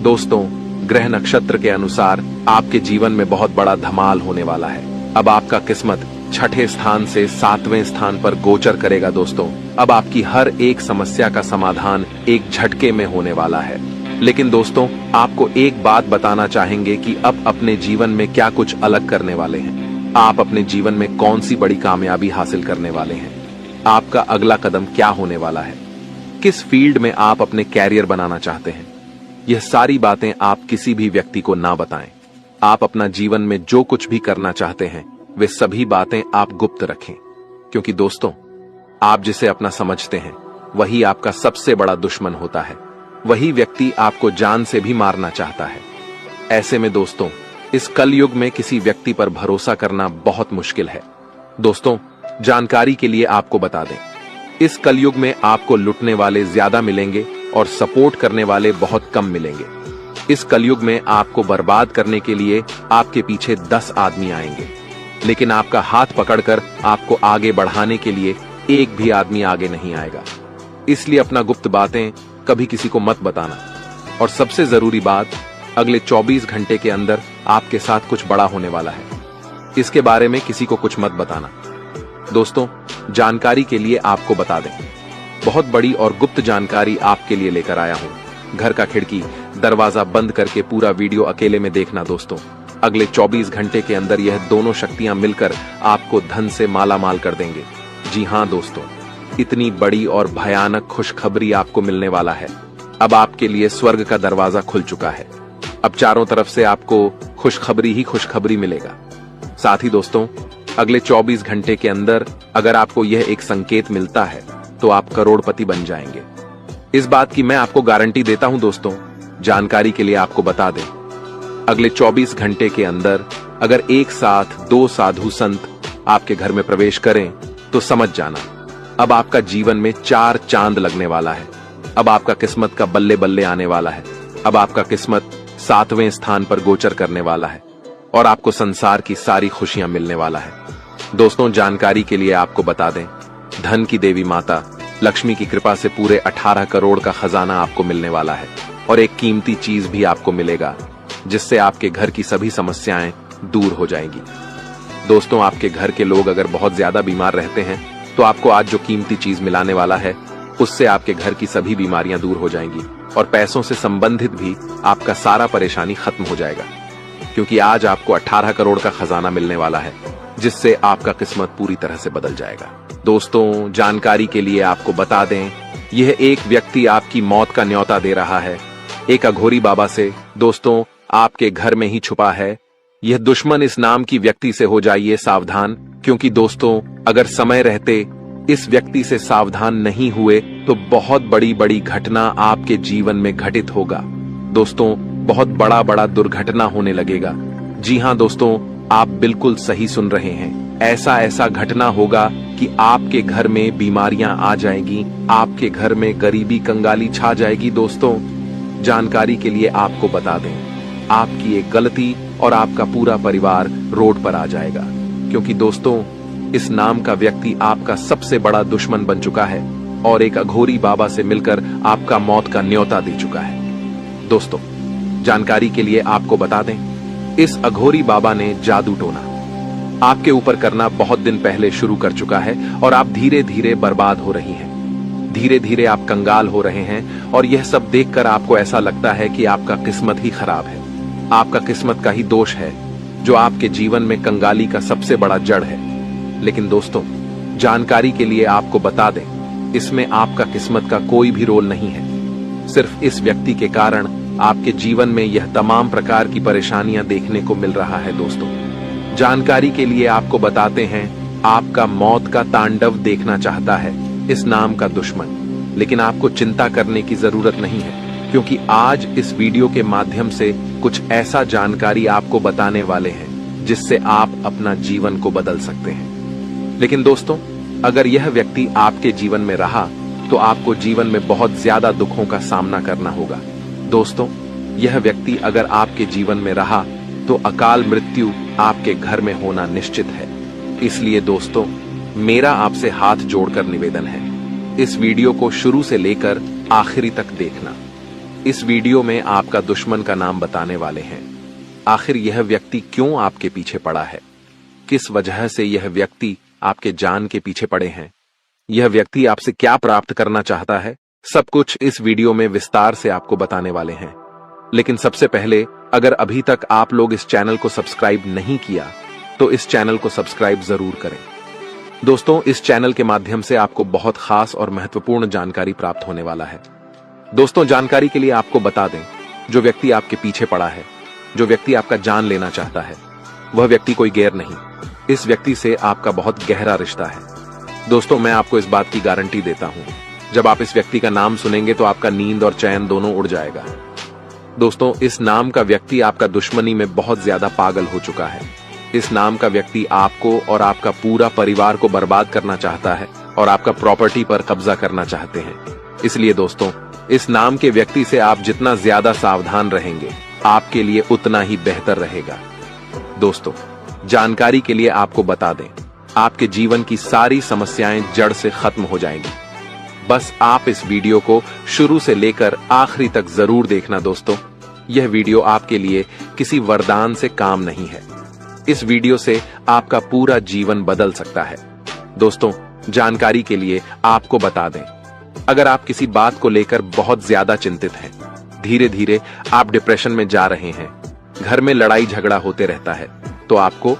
S1: दोस्तों, ग्रह नक्षत्र के अनुसार आपके जीवन में बहुत बड़ा धमाल होने वाला है। अब आपका किस्मत छठे स्थान से 7वें स्थान पर गोचर करेगा। दोस्तों, अब आपकी हर एक समस्या का समाधान एक झटके में होने वाला है। लेकिन दोस्तों, आपको एक बात बताना चाहेंगे कि अब अपने जीवन में क्या कुछ अलग करने वाले हैं। आप अपने जीवन में कौन सी बड़ी कामयाबी हासिल करने वाले हैं, आपका अगला कदम क्या होने वाला है, किस फील्ड में आप अपने कैरियर बनाना चाहते हैं, यह सारी बातें आप किसी भी व्यक्ति को ना बताएं। आप अपना जीवन में जो कुछ भी करना चाहते हैं वे सभी बातें आप गुप्त रखें, क्योंकि दोस्तों आप जिसे अपना समझते हैं वही आपका सबसे बड़ा दुश्मन होता है। वही व्यक्ति आपको जान से भी मारना चाहता है। ऐसे में दोस्तों, इस कलयुग में किसी व्यक्ति पर भरोसा करना बहुत मुश्किल है। दोस्तों, जानकारी के लिए आपको बता दें, इस कलयुग में आपको लुटने वाले ज्यादा मिलेंगे और सपोर्ट करने वाले बहुत कम मिलेंगे। इस कलयुग में आपको बर्बाद करने के लिए आपके पीछे 10 आदमी आएंगे, लेकिन आपका हाथ पकड़कर आपको आगे बढ़ाने के लिए एक भी आदमी आगे नहीं आएगा। इसलिए अपना गुप्त बातें कभी किसी को मत बताना। और सबसे जरूरी बात, अगले 24 घंटे के अंदर आपके साथ कुछ बड़ा होने वाला है। इसके बारे में किसी को कुछ मत बताना। दोस्तों, जानकारी के लिए आपको बता दें, बहुत बड़ी और गुप्त जानकारी आपके लिए लेकर आया हूं। घर का खिड़की दरवाजा बंद करके पूरा वीडियो अकेले में देखना। दोस्तों, अगले 24 घंटे के अंदर यह दोनों शक्तियां मिलकर आपको धन से मालामाल कर देंगे। जी हां दोस्तों, इतनी बड़ी और भयानक खुशखबरी आपको मिलने वाला है। अब आपके लिए स्वर्ग का दरवाजा खुल चुका है। अब चारों तरफ से आपको खुशखबरी ही खुशखबरी मिलेगा। साथ ही दोस्तों, अगले 24 घंटे के अंदर अगर आपको यह एक संकेत मिलता है तो आप करोड़पति बन जाएंगे। इस बात की मैं आपको गारंटी देता हूं। दोस्तों, जानकारी के लिए आपको बता दें, अगले 24 घंटे के अंदर अगर एक साथ 2 साधु संत आपके घर में प्रवेश करें तो समझ जाना, अब आपका जीवन में 4 चांद लगने वाला है। अब आपका किस्मत का बल्ले बल्ले आने वाला है। अब आपका किस्मत 7वें स्थान पर गोचर करने वाला है और आपको संसार की सारी खुशियां मिलने वाला है। दोस्तों, जानकारी के लिए आपको बता दें, धन की देवी माता लक्ष्मी की कृपा से पूरे 18 करोड़ का खजाना आपको मिलने वाला है और एक कीमती चीज भी आपको मिलेगा, जिससे आपके घर की सभी समस्याएं दूर हो जाएंगी। दोस्तों, आपके घर के लोग अगर बहुत ज्यादा बीमार रहते हैं तो आपको आज जो कीमती चीज मिलाने वाला है उससे आपके घर की सभी बीमारियां दूर हो जाएंगी और पैसों से संबंधित भी आपका सारा परेशानी खत्म हो जाएगा, क्योंकि आज आपको 18 करोड़ का खजाना मिलने वाला है, जिससे आपका किस्मत पूरी तरह से बदल जाएगा। दोस्तों, जानकारी के लिए आपको बता दें, यह एक व्यक्ति आपकी मौत का न्योता दे रहा है, एक अघोरी बाबा से। दोस्तों, आपके घर में ही छुपा है। यह दुश्मन इस नाम की व्यक्ति से हो जाइए सावधान, क्योंकि दोस्तों अगर समय रहते इस व्यक्ति से सावधान नहीं हुए तो बहुत बड़ी बड़ी घटना आपके जीवन में घटित होगा। दोस्तों बहुत बड़ा बड़ा दुर्घटना होने लगेगा। जी हाँ दोस्तों, आप बिल्कुल सही सुन रहे हैं। ऐसा ऐसा घटना होगा कि आपके घर में बीमारियां आ जाएंगी, आपके घर में गरीबी कंगाली छा जाएगी। दोस्तों जानकारी के लिए आपको बता दें, आपकी एक गलती और आपका पूरा परिवार रोड पर आ जाएगा, क्योंकि दोस्तों इस नाम का व्यक्ति आपका सबसे बड़ा दुश्मन बन चुका है और एक अघोरी बाबा से मिलकर आपका मौत का न्योता दे चुका है। दोस्तों जानकारी के लिए आपको बता दें, इस अघोरी बाबा ने जादू टोना आपके ऊपर करना बहुत दिन पहले शुरू कर चुका है और आप धीरे धीरे बर्बाद हो रही हैं। धीरे धीरे आप कंगाल हो रहे हैं और यह सब देखकर आपको ऐसा लगता है कि आपका किस्मत ही खराब है, आपका किस्मत का ही दोष है जो आपके जीवन में कंगाली का सबसे बड़ा जड़ है। लेकिन दोस्तों जानकारी के लिए आपको बता दें, इसमें आपका किस्मत का कोई भी रोल नहीं है। सिर्फ इस व्यक्ति के कारण आपके जीवन में यह तमाम प्रकार की परेशानियां देखने को मिल रहा है। दोस्तों जानकारी के लिए आपको बताते हैं, आपका मौत का तांडव देखना चाहता है इस नाम का दुश्मन, लेकिन आपको चिंता करने की जरूरत नहीं है, क्योंकि आज इस वीडियो के माध्यम से कुछ ऐसा जानकारी आपको बताने वाले हैं जिससे आप अपना जीवन को बदल सकते हैं। लेकिन दोस्तों अगर यह व्यक्ति आपके जीवन में रहा तो आपको जीवन में बहुत ज्यादा दुखों का सामना करना होगा। दोस्तों यह व्यक्ति अगर आपके जीवन में रहा तो अकाल मृत्यु आपके घर में होना निश्चित है। इसलिए दोस्तों मेरा आपसे हाथ जोड़कर निवेदन है, इस वीडियो को शुरू से लेकर आखिरी तक देखना। इस वीडियो में आपका दुश्मन का नाम बताने वाले हैं। आखिर यह व्यक्ति क्यों आपके पीछे पड़ा है, किस वजह से यह व्यक्ति आपके जान के पीछे पड़े हैं, यह व्यक्ति आपसे क्या प्राप्त करना चाहता है, सब कुछ इस वीडियो में विस्तार से आपको बताने वाले हैं। लेकिन सबसे पहले अगर अभी तक आप लोग इस चैनल को सब्सक्राइब नहीं किया तो इस चैनल को सब्सक्राइब जरूर करें। दोस्तों इस चैनल के माध्यम से आपको बहुत खास और महत्वपूर्ण जानकारी प्राप्त होने वाला है। दोस्तों जानकारी के लिए आपको बता दें, जो व्यक्ति आपके पीछे पड़ा है, जो व्यक्ति आपका जान लेना चाहता है, वह व्यक्ति कोई गैर नहीं, इस व्यक्ति से आपका बहुत गहरा रिश्ता है। दोस्तों मैं आपको इस बात की गारंटी देता हूं, जब आप इस व्यक्ति का नाम सुनेंगे तो आपका नींद और चैन दोनों उड़ जाएगा। दोस्तों इस नाम का व्यक्ति आपका दुश्मनी में बहुत ज्यादा पागल हो चुका है। इस नाम का व्यक्ति आपको और आपका पूरा परिवार को बर्बाद करना चाहता है और आपका प्रॉपर्टी पर कब्जा करना चाहते हैं। इसलिए दोस्तों इस नाम के व्यक्ति से आप जितना ज्यादा सावधान रहेंगे आपके लिए उतना ही बेहतर रहेगा। दोस्तों जानकारी के लिए आपको बता दें, आपके जीवन की सारी समस्याएं जड़ से खत्म हो जाएंगी। बस आप इस वीडियो को शुरू से लेकर आखिरी तक जरूर देखना। दोस्तों यह वीडियो आपके लिए किसी वरदान से काम नहीं है, इस वीडियो से आपका पूरा जीवन बदल सकता है। दोस्तों जानकारी के लिए आपको बता दें, अगर आप किसी बात को लेकर बहुत ज्यादा चिंतित हैं, धीरे धीरे आप डिप्रेशन में जा रहे हैं, घर में लड़ाई झगड़ा होते रहता है, तो आपको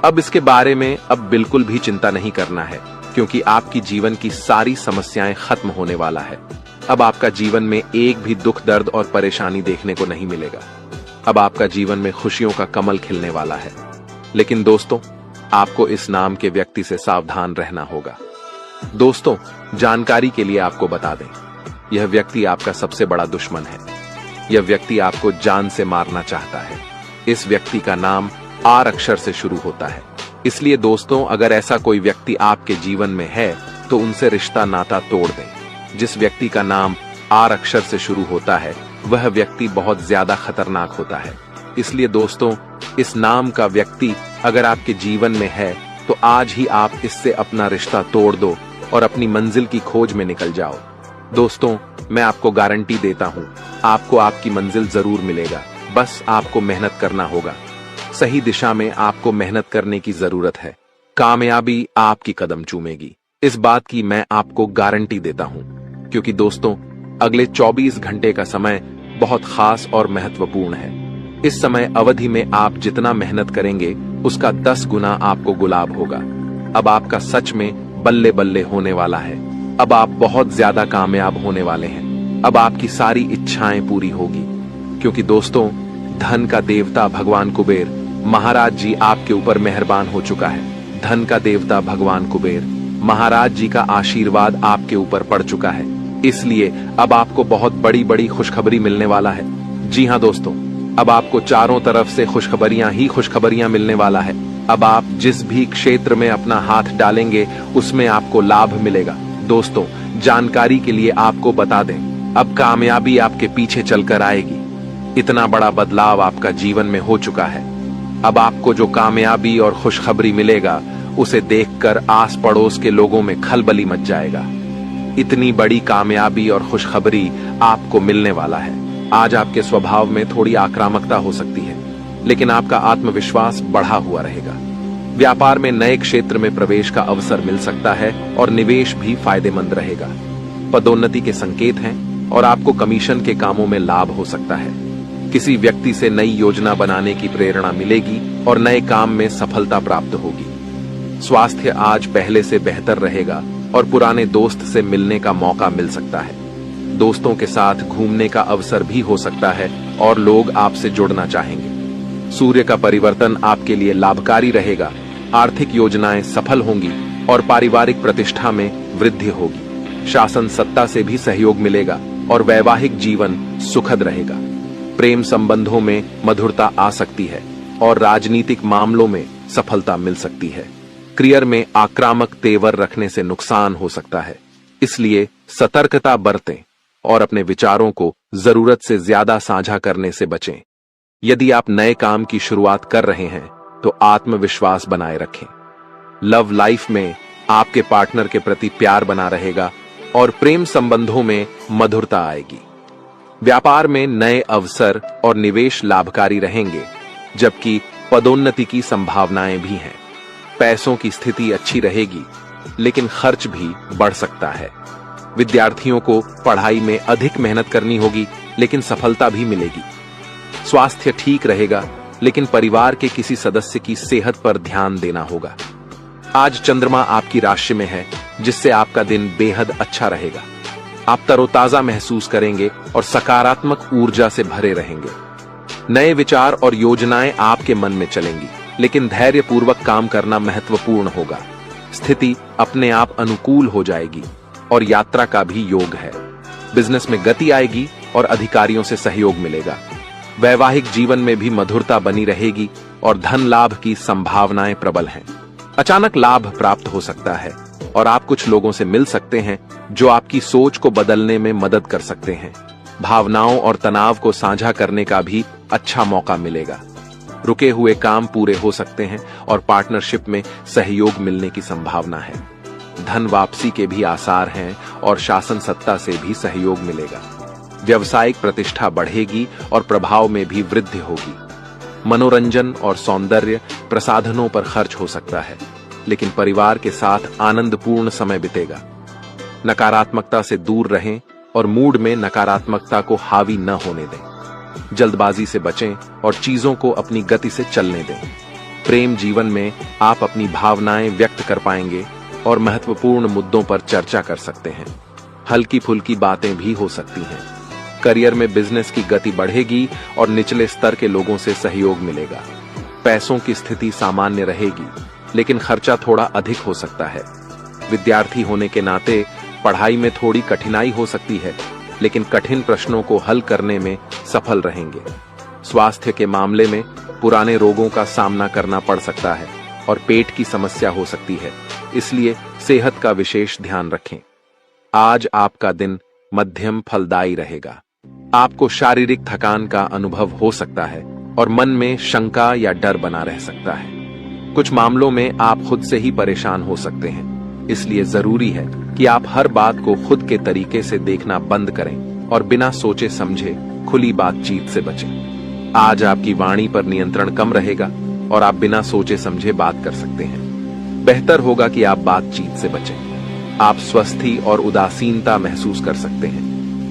S1: अब इसके बारे में अब बिल्कुल भी चिंता नहीं करना है, क्योंकि आपकी जीवन की सारी समस्याएं खत्म होने वाला है। अब आपका जीवन में एक भी दुख दर्द और परेशानी देखने को नहीं मिलेगा। अब आपका जीवन में खुशियों का कमल खिलने वाला है। लेकिन दोस्तों आपको इस नाम के व्यक्ति से सावधान रहना होगा। दोस्तों जानकारी के लिए आपको बता दें, यह व्यक्ति आपका सबसे बड़ा दुश्मन है। यह व्यक्ति आपको जान से मारना चाहता है। इस व्यक्ति का नाम आर अक्षर से शुरू होता है। इसलिए दोस्तों अगर ऐसा कोई व्यक्ति आपके जीवन में है तो उनसे रिश्ता नाता तोड़ दें। जिस व्यक्ति का नाम आर अक्षर से शुरू होता है वह व्यक्ति बहुत ज्यादा खतरनाक होता है। इसलिए दोस्तों इस नाम का व्यक्ति अगर आपके जीवन में है तो आज ही आप इससे अपना रिश्ता तोड़ दो और अपनी मंजिल की खोज में निकल जाओ। दोस्तों मैं आपको गारंटी देता हूं, आपको आपकी मंजिल जरूर मिलेगा। बस आपको मेहनत करना होगा, सही दिशा में आपको मेहनत करने की जरूरत है। कामयाबी आपकी कदम चूमेगी, इस बात की मैं आपको गारंटी देता हूं, क्योंकि दोस्तों अगले 24 घंटे का समय बहुत खास और महत्वपूर्ण है। इस समय अवधि में आप जितना मेहनत करेंगे उसका 10 गुना आपको गुलाब होगा। अब आपका सच में बल्ले बल्ले होने वाला है। अब आप बहुत ज्यादा कामयाब होने वाले हैं। अब आपकी सारी इच्छाएं पूरी होगी, क्योंकि दोस्तों धन का देवता भगवान कुबेर महाराज जी आपके ऊपर मेहरबान हो चुका है। धन का देवता भगवान कुबेर महाराज जी का आशीर्वाद आपके ऊपर पड़ चुका है, इसलिए अब आपको बहुत बड़ी बड़ी खुशखबरी मिलने वाला है। जी हाँ दोस्तों, अब आपको चारों तरफ से खुशखबरियां ही खुशखबरियां मिलने वाला है। अब आप जिस भी क्षेत्र में अपना हाथ डालेंगे उसमें आपको लाभ मिलेगा। दोस्तों, जानकारी के लिए आपको बता दें, अब कामयाबी आपके पीछे चलकर आएगी। इतना बड़ा बदलाव आपका जीवन में हो चुका है। अब आपको जो कामयाबी और खुशखबरी मिलेगा उसे देखकर आस पड़ोस के लोगों में खलबली मच जाएगा। इतनी बड़ी कामयाबी और खुशखबरी आपको मिलने वाला है। आज आपके स्वभाव में थोड़ी आक्रामकता हो सकती है, लेकिन आपका आत्मविश्वास बढ़ा हुआ रहेगा। व्यापार में नए क्षेत्र में प्रवेश का अवसर मिल सकता है और निवेश भी फायदेमंद रहेगा। पदोन्नति के संकेत हैं और आपको कमीशन के कामों में लाभ हो सकता है। किसी व्यक्ति से नई योजना बनाने की प्रेरणा मिलेगी और नए काम में सफलता प्राप्त होगी। स्वास्थ्य आज पहले से बेहतर रहेगा और पुराने दोस्त से मिलने का मौका मिल सकता है। दोस्तों के साथ घूमने का अवसर भी हो सकता है और लोग आपसे जुड़ना चाहेंगे। सूर्य का परिवर्तन आपके लिए लाभकारी रहेगा। आर्थिक योजनाएं सफल होंगी और पारिवारिक प्रतिष्ठा में वृद्धि होगी। शासन सत्ता से भी सहयोग मिलेगा और वैवाहिक जीवन सुखद रहेगा। प्रेम संबंधों में मधुरता आ सकती है और राजनीतिक मामलों में सफलता मिल सकती है। करियर में आक्रामक तेवर रखने से नुकसान हो सकता है, इसलिए सतर्कता बरतें और अपने विचारों को जरूरत से ज्यादा साझा करने से बचें। यदि आप नए काम की शुरुआत कर रहे हैं तो आत्मविश्वास बनाए रखें। लव लाइफ में आपके पार्टनर के प्रति प्यार बना रहेगा और प्रेम संबंधों में मधुरता आएगी। व्यापार में नए अवसर और निवेश लाभकारी रहेंगे, जबकि पदोन्नति की संभावनाएं भी हैं। पैसों की स्थिति अच्छी रहेगी, लेकिन खर्च भी बढ़ सकता है। विद्यार्थियों को पढ़ाई में अधिक मेहनत करनी होगी, लेकिन सफलता भी मिलेगी। स्वास्थ्य ठीक रहेगा, लेकिन परिवार के किसी सदस्य की सेहत पर ध्यान देना होगा। आज चंद्रमा आपकी राशि में है, जिससे आपका दिन बेहद अच्छा रहेगा। आप तरोताजा महसूस करेंगे और सकारात्मक ऊर्जा से भरे रहेंगे। नए विचार और योजनाएं आपके मन में चलेंगी, लेकिन धैर्यपूर्वक काम करना महत्वपूर्ण होगा। स्थिति अपने आप अनुकूल हो जाएगी और यात्रा का भी योग है। बिजनेस में गति आएगी और अधिकारियों से सहयोग मिलेगा। वैवाहिक जीवन में भी मधुरता बनी रहेगी और धन लाभ की संभावनाएं प्रबल हैं। अचानक लाभ प्राप्त हो सकता है और आप कुछ लोगों से मिल सकते हैं जो आपकी सोच को बदलने में मदद कर सकते हैं। भावनाओं और तनाव को साझा करने का भी अच्छा मौका मिलेगा। रुके हुए काम पूरे हो सकते हैं और पार्टनरशिप में सहयोग मिलने की संभावना है। धन वापसी के भी आसार हैं और शासन सत्ता से भी सहयोग मिलेगा। व्यावसायिक प्रतिष्ठा बढ़ेगी और प्रभाव में भी वृद्धि होगी। मनोरंजन और सौंदर्य प्रसाधनों पर खर्च हो सकता है, लेकिन परिवार के साथ आनंदपूर्ण समय बीतेगा। नकारात्मकता से दूर रहें और मूड में नकारात्मकता को हावी न होने दें। जल्दबाजी से बचें और चीजों को अपनी गति से चलने दें। प्रेम जीवन में आप अपनी भावनाएं व्यक्त कर पाएंगे और महत्वपूर्ण मुद्दों पर चर्चा कर सकते हैं। हल्की फुल्की बातें भी हो सकती हैं। करियर में बिजनेस की गति बढ़ेगी और निचले स्तर के लोगों से सहयोग मिलेगा। पैसों की स्थिति सामान्य रहेगी, लेकिन खर्चा थोड़ा अधिक हो सकता है। विद्यार्थी होने के नाते पढ़ाई में थोड़ी कठिनाई हो सकती है, लेकिन कठिन प्रश्नों को हल करने में सफल रहेंगे। स्वास्थ्य के मामले में पुराने रोगों का सामना करना पड़ सकता है और पेट की समस्या हो सकती है, इसलिए सेहत का विशेष ध्यान रखें। आज आपका दिन मध्यम फलदायी रहेगा। आपको शारीरिक थकान का अनुभव हो सकता है और मन में शंका या डर बना रह सकता है। कुछ मामलों में आप खुद से ही परेशान हो सकते हैं, इसलिए जरूरी है कि आप हर बात को खुद के तरीके से देखना बंद करें और बिना सोचे समझे खुली बातचीत से बचें। आज आपकी वाणी पर नियंत्रण कम रहेगा और आप बिना सोचे समझे बात कर सकते हैं। बेहतर होगा कि आप बातचीत से बचें। आप स्वस्थी और उदासीनता महसूस कर सकते हैं,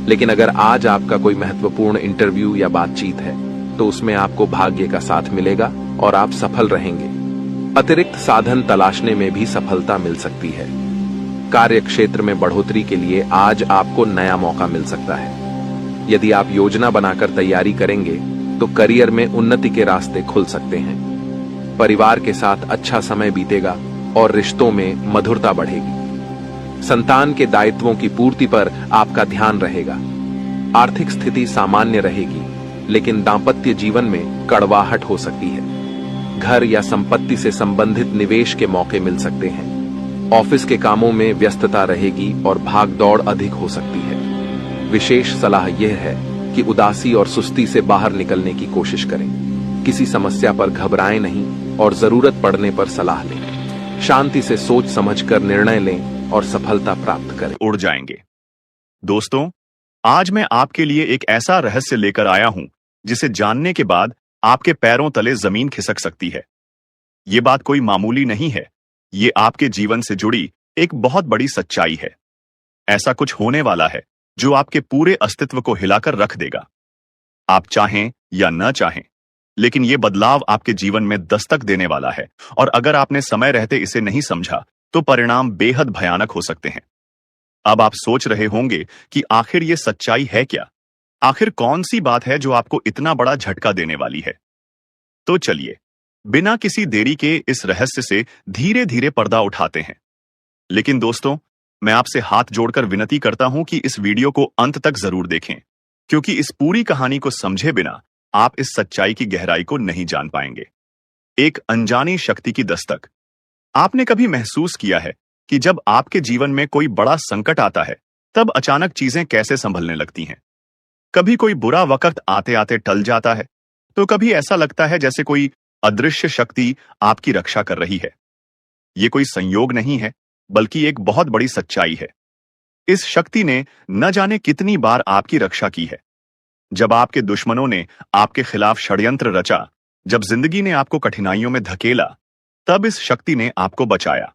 S1: लेकिन अगर आज आपका कोई महत्वपूर्ण इंटरव्यू या बातचीत है तो उसमें आपको भाग्य का साथ मिलेगा और आप सफल रहेंगे। अतिरिक्त साधन तलाशने में भी सफलता मिल सकती है। कार्य क्षेत्र में बढ़ोतरी के लिए आज आपको नया मौका मिल सकता है। यदि आप योजना बनाकर तैयारी करेंगे तो करियर में उन्नति के रास्ते खुल सकते हैं। परिवार के साथ अच्छा समय बीतेगा और रिश्तों में मधुरता बढ़ेगी। संतान के दायित्वों की पूर्ति पर आपका ध्यान रहेगा। आर्थिक स्थिति सामान्य रहेगी, लेकिन दांपत्य जीवन में कड़वाहट हो सकती है। घर या संपत्ति से संबंधित निवेश के मौके मिल सकते हैं। ऑफिस के कामों में व्यस्तता रहेगी और भाग दौड़ अधिक हो सकती है। विशेष सलाह यह है कि उदासी और सुस्ती से बाहर निकलने की कोशिश करें। किसी समस्या पर घबराएं नहीं और जरूरत पड़ने पर सलाह लें। शांति से सोच समझकर निर्णय लें और सफलता प्राप्त करें।
S2: उड़ जाएंगे। दोस्तों, आज मैं आपके लिए एक ऐसा रहस्य लेकर आया हूं जिसे जानने के बाद आपके पैरों तले जमीन खिसक सकती है। ये बात कोई मामूली नहीं है, ये आपके जीवन से जुड़ी एक बहुत बड़ी सच्चाई है। ऐसा कुछ होने वाला है जो आपके पूरे अस्तित्व को हिलाकर रख देगा। आप चाहें या न चाहें, लेकिन यह बदलाव आपके जीवन में दस्तक देने वाला है, और अगर आपने समय रहते इसे नहीं समझा तो परिणाम बेहद भयानक हो सकते हैं। अब आप सोच रहे होंगे कि आखिर यह सच्चाई है क्या? आखिर कौन सी बात है जो आपको इतना बड़ा झटका देने वाली है? तो चलिए, बिना किसी देरी के इस रहस्य से धीरे धीरे पर्दा उठाते हैं। लेकिन दोस्तों, मैं आपसे हाथ जोड़कर विनती करता हूं कि इस वीडियो को अंत तक जरूर देखें, क्योंकि इस पूरी कहानी को समझे बिना आप इस सच्चाई की गहराई को नहीं जान पाएंगे। एक अनजानी शक्ति की दस्तक। आपने कभी महसूस किया है कि जब आपके जीवन में कोई बड़ा संकट आता है, तब अचानक चीजें कैसे संभलने लगती हैं? कभी कोई बुरा वक्त आते आते टल जाता है, तो कभी ऐसा लगता है जैसे कोई अदृश्य शक्ति आपकी रक्षा कर रही है। ये कोई संयोग नहीं है, बल्कि एक बहुत बड़ी सच्चाई है। इस शक्ति ने न जाने कितनी बार आपकी रक्षा की है। जब आपके दुश्मनों ने आपके खिलाफ षड्यंत्र रचा, जब जिंदगी ने आपको कठिनाइयों में धकेला, तब इस शक्ति ने आपको बचाया।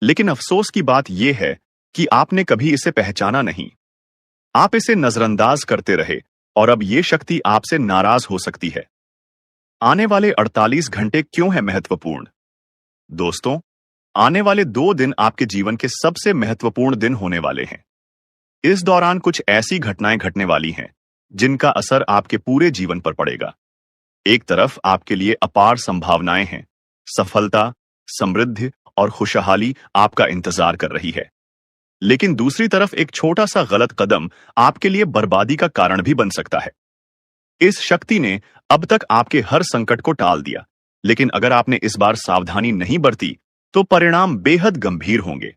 S2: लेकिन अफसोस की बात यह है कि आपने कभी इसे पहचाना नहीं। आप इसे नजरअंदाज करते रहे, और अब यह शक्ति आपसे नाराज हो सकती है। आने वाले 48 घंटे क्यों है महत्वपूर्ण? दोस्तों, आने वाले 2 दिन आपके जीवन के सबसे महत्वपूर्ण दिन होने वाले हैं। इस दौरान कुछ ऐसी घटनाएं घटने वाली हैं जिनका असर आपके पूरे जीवन पर पड़ेगा। एक तरफ आपके लिए अपार संभावनाएं हैं, सफलता, समृद्धि और खुशहाली आपका इंतजार कर रही है। लेकिन दूसरी तरफ एक छोटा सा गलत कदम आपके लिए बर्बादी का कारण भी बन सकता है। इस शक्ति ने अब तक आपके हर संकट को टाल दिया, लेकिन अगर आपने इस बार सावधानी नहीं बरती तो परिणाम बेहद गंभीर होंगे।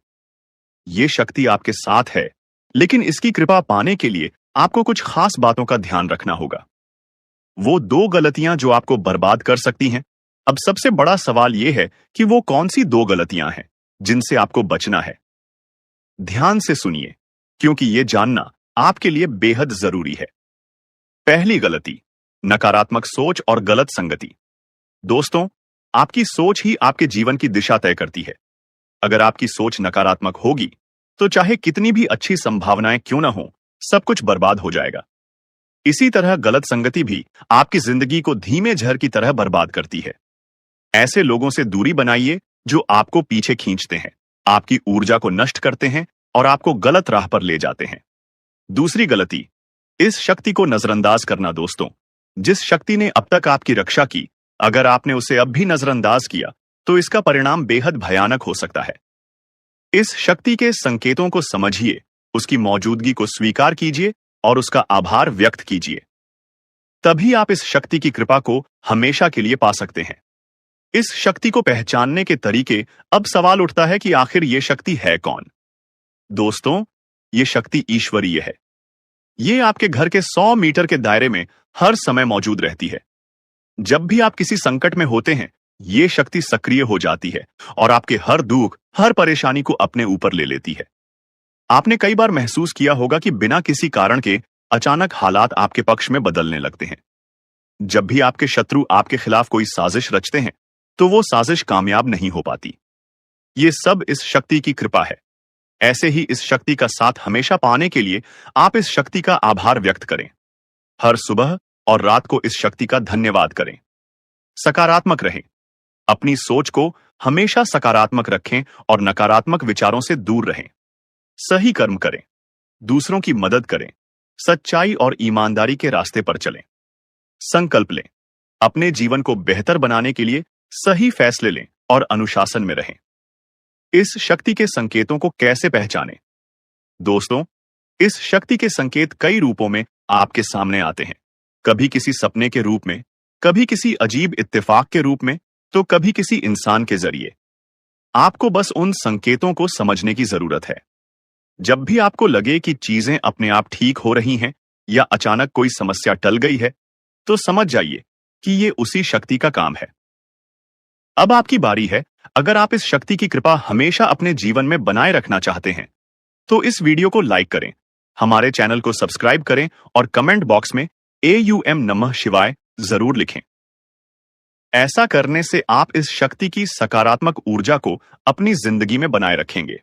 S2: ये शक्ति आपके साथ है, लेकिन इसकी कृपा पाने के लिए आपको कुछ खास बातों का ध्यान रखना होगा। वो 2 गलतियां जो आपको बर्बाद कर सकती हैं। अब सबसे बड़ा सवाल यह है कि वो कौन सी 2 गलतियां हैं जिनसे आपको बचना है। ध्यान से सुनिए, क्योंकि यह जानना आपके लिए बेहद जरूरी है। पहली गलती, नकारात्मक सोच और गलत संगति। दोस्तों, आपकी सोच ही आपके जीवन की दिशा तय करती है। अगर आपकी सोच नकारात्मक होगी, तो चाहे कितनी भी अच्छी संभावनाएं क्यों ना हो, सब कुछ बर्बाद हो जाएगा। इसी तरह गलत संगति भी आपकी जिंदगी को धीमे झर की तरह बर्बाद करती है। ऐसे लोगों से दूरी बनाइए जो आपको पीछे खींचते हैं, आपकी ऊर्जा को नष्ट करते हैं और आपको गलत राह पर ले जाते हैं। दूसरी गलती, इस शक्ति को नजरअंदाज करना। दोस्तों, जिस शक्ति ने अब तक आपकी रक्षा की, अगर आपने उसे अब भी नजरअंदाज किया तो इसका परिणाम बेहद भयानक हो सकता है। इस शक्ति के संकेतों को समझिए, उसकी मौजूदगी को स्वीकार कीजिए और उसका आभार व्यक्त कीजिए। तभी आप इस शक्ति की कृपा को हमेशा के लिए पा सकते हैं। इस शक्ति को पहचानने के तरीके। अब सवाल उठता है कि आखिर यह शक्ति है कौन? दोस्तों, यह शक्ति ईश्वरीय है। यह आपके घर के 100 मीटर के दायरे में हर समय मौजूद रहती है। जब भी आप किसी संकट में होते हैं, यह शक्ति सक्रिय हो जाती है और आपके हर दुख, हर परेशानी को अपने ऊपर ले लेती है। आपने कई बार महसूस किया होगा कि बिना किसी कारण के अचानक हालात आपके पक्ष में बदलने लगते हैं। जब भी आपके शत्रु आपके खिलाफ कोई साजिश रचते हैं, तो वो साजिश कामयाब नहीं हो पाती। ये सब इस शक्ति की कृपा है। ऐसे ही इस शक्ति का साथ हमेशा पाने के लिए आप इस शक्ति का आभार व्यक्त करें। हर सुबह और रात को इस शक्ति का धन्यवाद करें। सकारात्मक रहें। अपनी सोच को हमेशा सकारात्मक रखें और नकारात्मक विचारों से दूर रहें। सही कर्म करें, दूसरों की मदद करें, सच्चाई और ईमानदारी के रास्ते पर चलें। संकल्प लें, अपने जीवन को बेहतर बनाने के लिए सही फैसले लें और अनुशासन में रहें। इस शक्ति के संकेतों को कैसे पहचानें? दोस्तों, इस शक्ति के संकेत कई रूपों में आपके सामने आते हैं। कभी किसी सपने के रूप में, कभी किसी अजीब इत्तेफाक के रूप में, तो कभी किसी इंसान के जरिए। आपको बस उन संकेतों को समझने की जरूरत है। जब भी आपको लगे कि चीजें अपने आप ठीक हो रही हैं या अचानक कोई समस्या टल गई है, तो समझ जाइए कि ये उसी शक्ति का काम है। अब आपकी बारी है। अगर आप इस शक्ति की कृपा हमेशा अपने जीवन में बनाए रखना चाहते हैं, तो इस वीडियो को लाइक करें, हमारे चैनल को सब्सक्राइब करें और कमेंट बॉक्स में AUM नमः शिवाय जरूर लिखें। ऐसा करने से आप इस शक्ति की सकारात्मक ऊर्जा को अपनी जिंदगी में बनाए रखेंगे।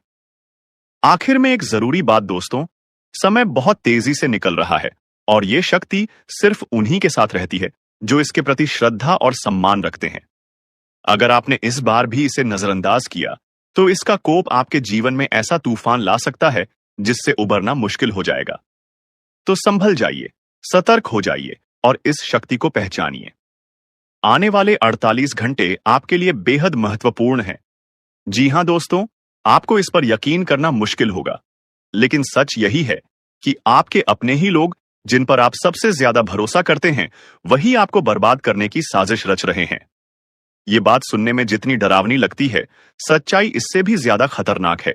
S2: आखिर में एक जरूरी बात दोस्तों, समय बहुत तेजी से निकल रहा है और ये शक्ति सिर्फ उन्हीं के साथ रहती है जो इसके प्रति श्रद्धा और सम्मान रखते हैं। अगर आपने इस बार भी इसे नजरअंदाज किया, तो इसका कोप आपके जीवन में ऐसा तूफान ला सकता है जिससे उबरना मुश्किल हो जाएगा। तो संभल जाइए, सतर्क हो जाइए और इस शक्ति को पहचानिए। आने वाले 48 घंटे आपके लिए बेहद महत्वपूर्ण हैं। जी हां दोस्तों, आपको इस पर यकीन करना मुश्किल होगा, लेकिन सच यही है कि आपके अपने ही लोग, जिन पर आप सबसे ज्यादा भरोसा करते हैं, वही आपको बर्बाद करने की साजिश रच रहे हैं। ये बात सुनने में जितनी डरावनी लगती है, सच्चाई इससे भी ज्यादा खतरनाक है।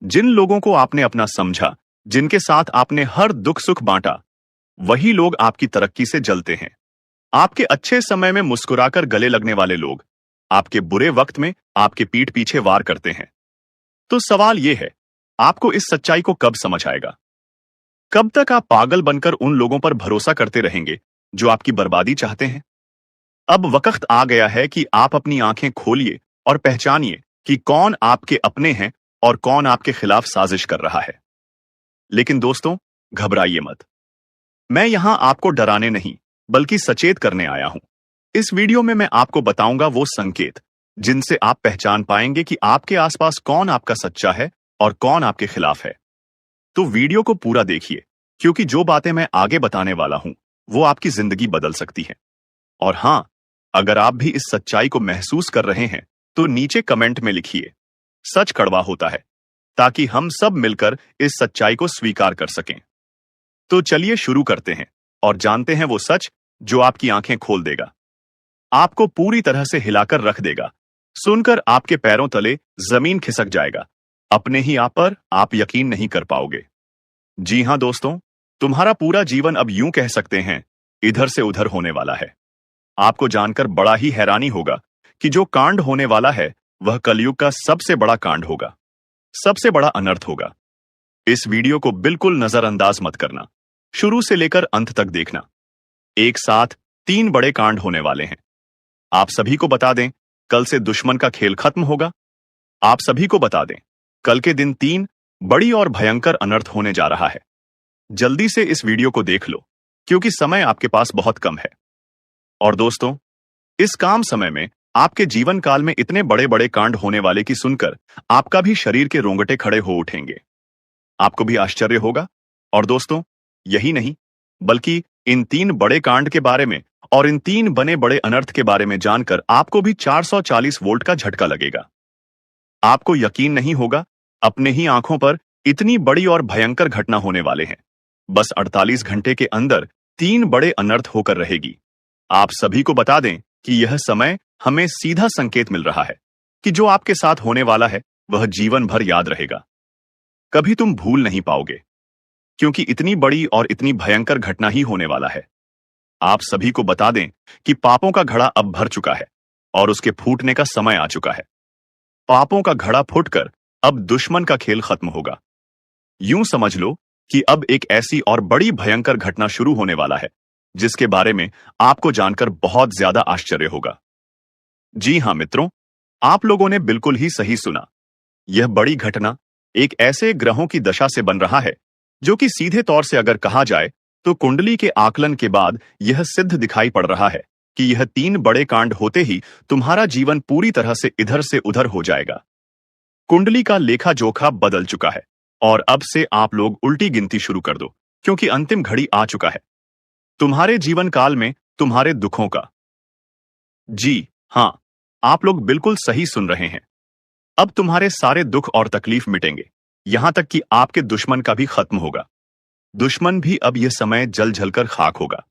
S2: जिन लोगों को आपने अपना समझा, जिनके साथ आपने हर दुख सुख बांटा, वही लोग आपकी तरक्की से जलते हैं। आपके अच्छे समय में मुस्कुराकर गले लगने वाले लोग, आपके बुरे वक्त में आपके पीठ पीछे वार करते हैं। तो सवाल यह है, आपको इस सच्चाई को कब समझ आएगा? कब तक आप पागल बनकर उन लोगों पर भरोसा करते रहेंगे जो आपकी बर्बादी चाहते हैं? अब वक्त आ गया है कि आप अपनी आंखें खोलिए और पहचानिए कि कौन आपके अपने हैं और कौन आपके खिलाफ साजिश कर रहा है। लेकिन दोस्तों, घबराइए मत। मैं यहां आपको डराने नहीं, बल्कि सचेत करने आया हूं। इस वीडियो में मैं आपको बताऊंगा वो संकेत जिनसे आप पहचान पाएंगे कि आपके आसपास कौन आपका सच्चा है और कौन आपके खिलाफ है। तो वीडियो को पूरा देखिए, क्योंकि जो बातें मैं आगे बताने वाला हूं, वो आपकी जिंदगी बदल सकती है। और हां, अगर आप भी इस सच्चाई को महसूस कर रहे हैं, तो नीचे कमेंट में लिखिए, सच कड़वा होता है, ताकि हम सब मिलकर इस सच्चाई को स्वीकार कर सकें। तो चलिए शुरू करते हैं और जानते हैं वो सच जो आपकी आंखें खोल देगा, आपको पूरी तरह से हिलाकर रख देगा। सुनकर आपके पैरों तले जमीन खिसक जाएगा। अपने ही आप पर आप यकीन नहीं कर पाओगे। जी हां दोस्तों, तुम्हारा पूरा जीवन अब यूं कह सकते हैं इधर से उधर होने वाला है। आपको जानकर बड़ा ही हैरानी होगा कि जो कांड होने वाला है, वह कलयुग का सबसे बड़ा कांड होगा, सबसे बड़ा अनर्थ होगा। इस वीडियो को बिल्कुल नजरअंदाज मत करना, शुरू से लेकर अंत तक देखना। एक साथ 3 बड़े कांड होने वाले हैं। आप सभी को बता दें, कल से दुश्मन का खेल खत्म होगा। आप सभी को बता दें, कल के दिन 3 बड़ी और भयंकर अनर्थ होने जा रहा है। जल्दी से इस वीडियो को देख लो, क्योंकि समय आपके पास बहुत कम है। और दोस्तों, इस काम समय में आपके जीवन काल में इतने बड़े बड़े कांड होने वाले की सुनकर आपका भी शरीर के रोंगटे खड़े हो उठेंगे। आपको भी आश्चर्य होगा। और दोस्तों, यही नहीं, बल्कि इन 3 बड़े कांड के बारे में और इन 3 बने बड़े अनर्थ के बारे में जानकर आपको भी 440 वोल्ट का झटका लगेगा। आपको यकीन नहीं होगा, अपने ही आंखों पर इतनी बड़ी और भयंकर घटना होने वाले हैं। बस 48 घंटे के अंदर 3 बड़े अनर्थ होकर रहेगी। आप सभी को बता दें कि यह समय हमें सीधा संकेत मिल रहा है कि जो आपके साथ होने वाला है, वह जीवन भर याद रहेगा। कभी तुम भूल नहीं पाओगे, क्योंकि इतनी बड़ी और इतनी भयंकर घटना ही होने वाला है। आप सभी को बता दें कि पापों का घड़ा अब भर चुका है और उसके फूटने का समय आ चुका है। पापों का घड़ा फूटकर अब दुश्मन का खेल खत्म होगा। यूं समझ लो कि अब एक ऐसी और बड़ी भयंकर घटना शुरू होने वाला है, जिसके बारे में आपको जानकर बहुत ज्यादा आश्चर्य होगा। जी हां मित्रों, आप लोगों ने बिल्कुल ही सही सुना। यह बड़ी घटना एक ऐसे ग्रहों की दशा से बन रहा है, जो कि सीधे तौर से अगर कहा जाए तो कुंडली के आकलन के बाद यह सिद्ध दिखाई पड़ रहा है कि यह 3 बड़े कांड होते ही तुम्हारा जीवन पूरी तरह से इधर से उधर हो जाएगा। कुंडली का लेखा जोखा बदल चुका है और अब से आप लोग उल्टी गिनती शुरू कर दो, क्योंकि अंतिम घड़ी आ चुका है तुम्हारे जीवन काल में तुम्हारे दुखों का। जी हां, आप लोग बिल्कुल सही सुन रहे हैं। अब तुम्हारे सारे दुख और तकलीफ मिटेंगे, यहां तक कि आपके दुश्मन का भी खत्म होगा। दुश्मन भी अब यह समय जल जलकर खाक होगा।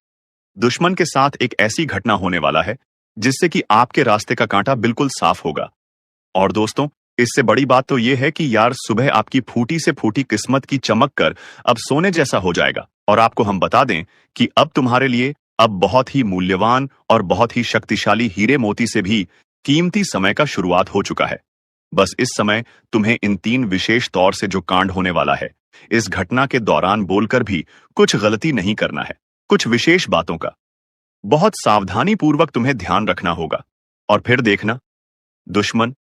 S2: दुश्मन के साथ एक ऐसी घटना होने वाला है जिससे कि आपके रास्ते का कांटा बिल्कुल साफ होगा। और दोस्तों, इससे बड़ी बात तो यह है कि यार सुबह आपकी फूटी से फूटी किस्मत की चमक कर अब सोने जैसा हो जाएगा। और आपको हम बता दें कि अब तुम्हारे लिए अब बहुत ही मूल्यवान और बहुत ही शक्तिशाली हीरे मोती से भी कीमती समय का शुरुआत हो चुका है। बस इस समय तुम्हें इन 3 विशेष तौर से जो कांड होने वाला है, इस घटना के दौरान बोलकर भी कुछ गलती नहीं करना है। कुछ विशेष बातों का बहुत सावधानी पूर्वक तुम्हें ध्यान रखना होगा। और फिर देखना, दुश्मन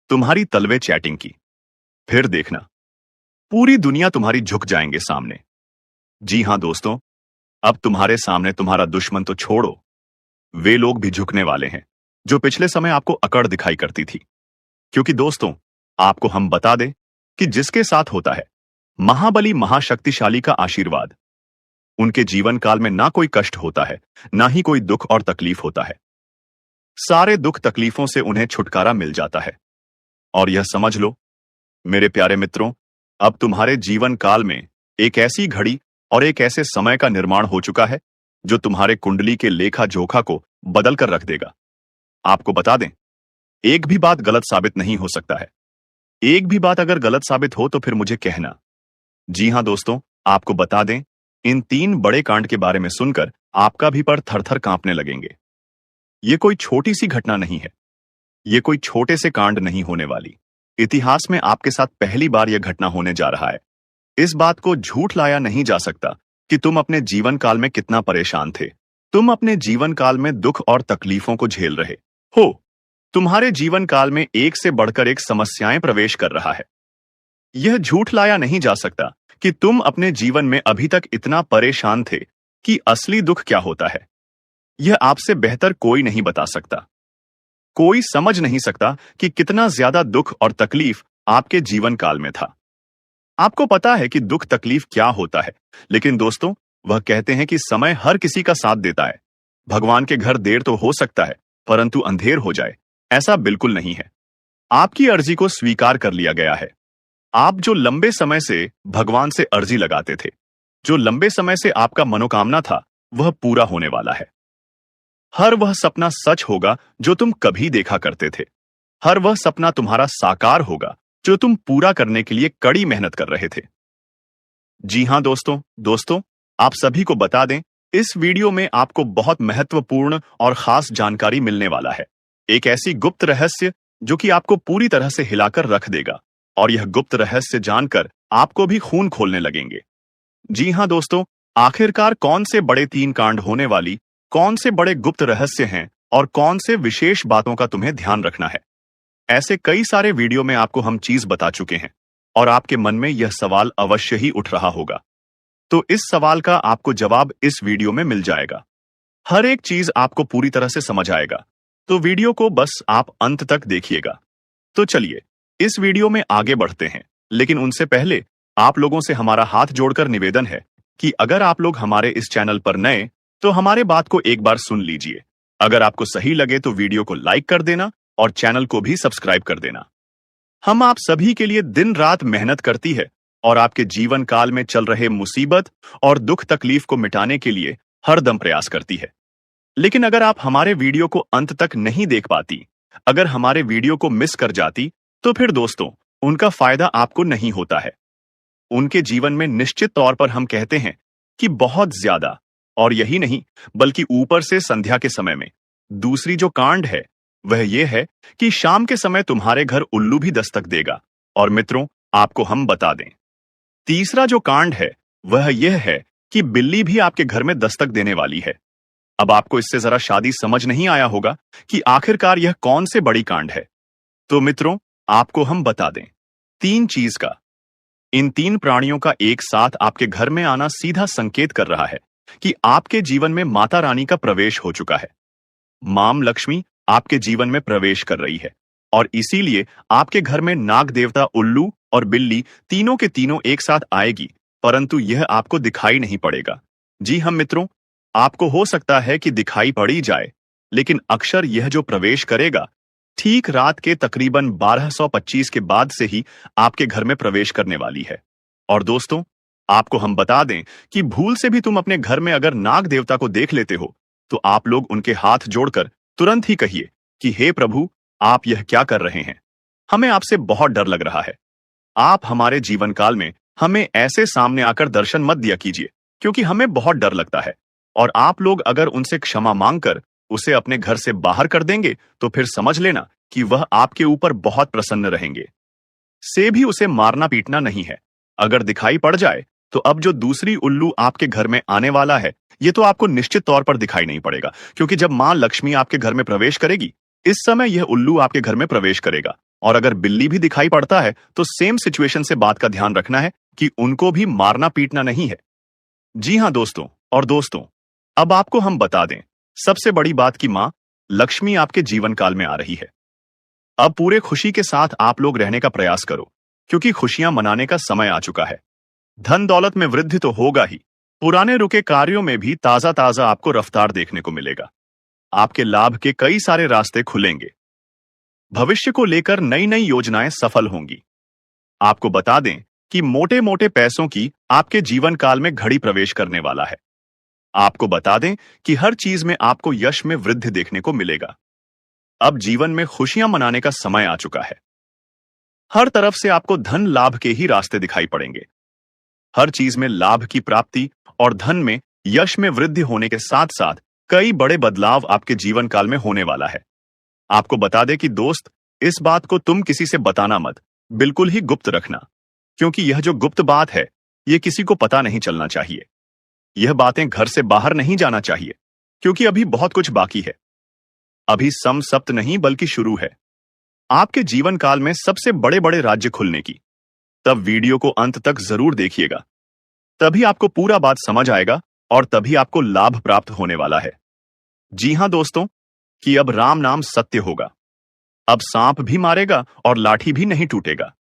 S2: तुम्हारी तलवे चैटिंग की। फिर देखना, पूरी दुनिया तुम्हारी झुक जाएंगे सामने। जी हां दोस्तों, अब तुम्हारे सामने तुम्हारा दुश्मन तो छोड़ो, वे लोग भी झुकने वाले हैं जो पिछले समय आपको अकड़ दिखाई करती थी। क्योंकि दोस्तों, आपको हम बता दें कि जिसके साथ होता है महाबली महाशक्तिशाली का आशीर्वाद, उनके जीवन काल में ना कोई कष्ट होता है, ना ही कोई दुख और तकलीफ होता है। सारे दुख तकलीफों से उन्हें छुटकारा मिल जाता है। और यह समझ लो मेरे प्यारे मित्रों, अब तुम्हारे जीवन काल में एक ऐसी घड़ी और एक ऐसे समय का निर्माण हो चुका है जो तुम्हारे कुंडली के लेखा जोखा को बदल कर रख देगा। आपको बता दें, एक भी बात गलत साबित नहीं हो सकता है। एक भी बात अगर गलत साबित हो तो फिर मुझे कहना। जी हां दोस्तों, आपको बता दें, इन 3 बड़े कांड के बारे में सुनकर आपका भी पर थरथर कांपने लगेंगे। ये कोई छोटी सी घटना नहीं है, ये कोई छोटे से कांड नहीं होने वाली। इतिहास में आपके साथ पहली बार यह घटना होने जा रहा है। इस बात को झूठ लाया नहीं जा सकता कि तुम अपने जीवन काल में कितना परेशान थे। तुम अपने जीवन काल में दुख और तकलीफों को झेल रहे हो। तुम्हारे जीवन काल में एक से बढ़कर एक समस्याएं प्रवेश कर रहा है। यह झूठ लाया नहीं जा सकता कि तुम अपने जीवन में अभी तक इतना परेशान थे कि असली दुख क्या होता है, यह आपसे बेहतर कोई नहीं बता सकता। कोई समझ नहीं सकता कि कितना ज्यादा दुख और तकलीफ आपके जीवन काल में था। आपको पता है कि दुख तकलीफ क्या होता है, लेकिन दोस्तों, वह कहते हैं कि समय हर किसी का साथ देता है। भगवान के घर देर तो हो सकता है, परंतु अंधेर हो जाए ऐसा बिल्कुल नहीं है। आपकी अर्जी को स्वीकार कर लिया गया है। आप जो लंबे समय से भगवान से अर्जी लगाते थे, जो लंबे समय से आपका मनोकामना था, वह पूरा होने वाला है। हर वह सपना सच होगा जो तुम कभी देखा करते थे। हर वह सपना तुम्हारा साकार होगा जो तुम पूरा करने के लिए कड़ी मेहनत कर रहे थे। जी हां दोस्तों, आप सभी को बता दें, इस वीडियो में आपको बहुत महत्वपूर्ण और खास जानकारी मिलने वाला है। एक ऐसी गुप्त रहस्य जो कि आपको पूरी तरह से हिलाकर रख देगा। और यह गुप्त रहस्य जानकर आपको भी खून खोलने लगेंगे। जी हां दोस्तों, आखिरकार कौन से बड़े 3 कांड होने वाली, कौन से बड़े गुप्त रहस्य हैं और कौन से विशेष बातों का तुम्हें ध्यान रखना है। ऐसे कई सारे वीडियो में आपको हम चीज बता चुके हैं और आपके मन में यह सवाल अवश्य ही उठ रहा होगा। तो इस सवाल का आपको जवाब इस वीडियो में मिल जाएगा। हर एक चीज आपको पूरी तरह से समझ आएगा। तो वीडियो को बस आप अंत तक देखिएगा। तो चलिए इस वीडियो में आगे बढ़ते हैं, लेकिन उनसे पहले आप लोगों से हमारा हाथ जोड़कर निवेदन है कि अगर आप लोग हमारे इस चैनल पर नए तो हमारे बात को एक बार सुन लीजिए। अगर आपको सही लगे तो वीडियो को लाइक कर देना और चैनल को भी सब्सक्राइब कर देना। हम आप सभी के लिए दिन रात मेहनत करती है और आपके जीवन काल में चल रहे मुसीबत और दुख तकलीफ को मिटाने के लिए हरदम प्रयास करती है। लेकिन अगर आप हमारे वीडियो को अंत तक नहीं देख पाती, अगर हमारे वीडियो को मिस कर जाती, तो फिर दोस्तों उनका फायदा आपको नहीं होता है। उनके जीवन में निश्चित तौर पर हम कहते हैं कि बहुत ज्यादा, और यही नहीं बल्कि ऊपर से संध्या के समय में दूसरी जो कांड है वह यह है कि शाम के समय तुम्हारे घर उल्लू भी दस्तक देगा। और मित्रों, आपको हम बता दें, तीसरा जो कांड है वह यह है कि बिल्ली भी आपके घर में दस्तक देने वाली है। अब आपको इससे जरा शादी समझ नहीं आया होगा कि आखिरकार यह कौन से बड़ी कांड है। तो मित्रों, आपको हम बता दें, 3 चीज का, इन 3 प्राणियों का एक साथ आपके घर में आना सीधा संकेत कर रहा है कि आपके जीवन में माता रानी का प्रवेश हो चुका है। मां लक्ष्मी आपके जीवन में प्रवेश कर रही है और इसीलिए आपके घर में नाग देवता उल्लू और बिल्ली तीनों के तीनों एक साथ आएगी, परंतु यह आपको दिखाई नहीं पड़ेगा। जी हम मित्रों, आपको हो सकता है कि दिखाई पड़ी जाए, लेकिन अक्षर यह जो प्रवेश करेगा ठीक रात के तकरीबन 1225 के बाद से ही आपके घर में प्रवेश करने वाली है। और दोस्तों, आपको हम बता दें कि भूल से भी तुम अपने घर में अगर नाग देवता को देख लेते हो, तो आप लोग उनके हाथ जोड़कर तुरंत ही कहिए कि हे प्रभु, आप यह क्या कर रहे हैं? हमें आपसे बहुत डर लग रहा है। आप हमारे जीवन काल में हमें ऐसे सामने आकर दर्शन मत दिया कीजिए, क्योंकि हमें बहुत डर लगता है। और आप लोग अगर उनसे क्षमा मांगकर उसे अपने घर से बाहर कर देंगे, तो फिर समझ लेना कि वह आपके ऊपर बहुत प्रसन्न रहेंगे। से भी उसे मारना पीटना नहीं है। अगर दिखाई पड़ जाए, तो अब जो दूसरी उल्लू आपके घर में आने वाला है, ये तो आपको निश्चित तौर पर दिखाई नहीं पड़ेगा, क्योंकि जब मां लक्ष्मी आपके घर में प्रवेश करेगी, इस समय यह उल्लू आपके घर में प्रवेश करेगा। और अगर बिल्ली भी दिखाई पड़ता है, तो सेम सिचुएशन से बात का ध्यान रखना है कि उनको भी मारना पीटना नहीं है। जी हां दोस्तों, और दोस्तों, अब आपको हम बता दें सबसे बड़ी बात कि मां लक्ष्मी आपके जीवन काल में आ रही है। अब पूरे खुशी के साथ आप लोग रहने का प्रयास करो, क्योंकि खुशियां मनाने का समय आ चुका है। धन दौलत में वृद्धि तो होगा ही, पुराने रुके कार्यों में भी ताजा ताजा आपको रफ्तार देखने को मिलेगा। आपके लाभ के कई सारे रास्ते खुलेंगे। भविष्य को लेकर नई नई योजनाएं सफल होंगी। आपको बता दें कि मोटे मोटे पैसों की आपके जीवन काल में घड़ी प्रवेश करने वाला है। आपको बता दें कि हर चीज में आपको यश में वृद्धि देखने को मिलेगा। अब जीवन में खुशियां मनाने का समय आ चुका है। हर तरफ से आपको धन लाभ के ही रास्ते दिखाई पड़ेंगे। हर चीज में लाभ की प्राप्ति और धन में यश में वृद्धि होने के साथ साथ कई बड़े बदलाव आपके जीवन काल में होने वाला है। आपको बता दें कि दोस्त, इस बात को तुम किसी से बताना मत, बिल्कुल ही गुप्त रखना, क्योंकि यह जो गुप्त बात है, यह किसी को पता नहीं चलना चाहिए। यह बातें घर से बाहर नहीं जाना चाहिए, क्योंकि अभी बहुत कुछ बाकी है। अभी सम सप्त नहीं बल्कि शुरू है आपके जीवन काल में सबसे बड़े बड़े राज्य खुलने की। तब वीडियो को अंत तक जरूर देखिएगा, तभी आपको पूरा बात समझ आएगा और तभी आपको लाभ प्राप्त होने वाला है। जी हां दोस्तों, कि अब राम नाम सत्य होगा। अब सांप भी मारेगा और लाठी भी नहीं टूटेगा।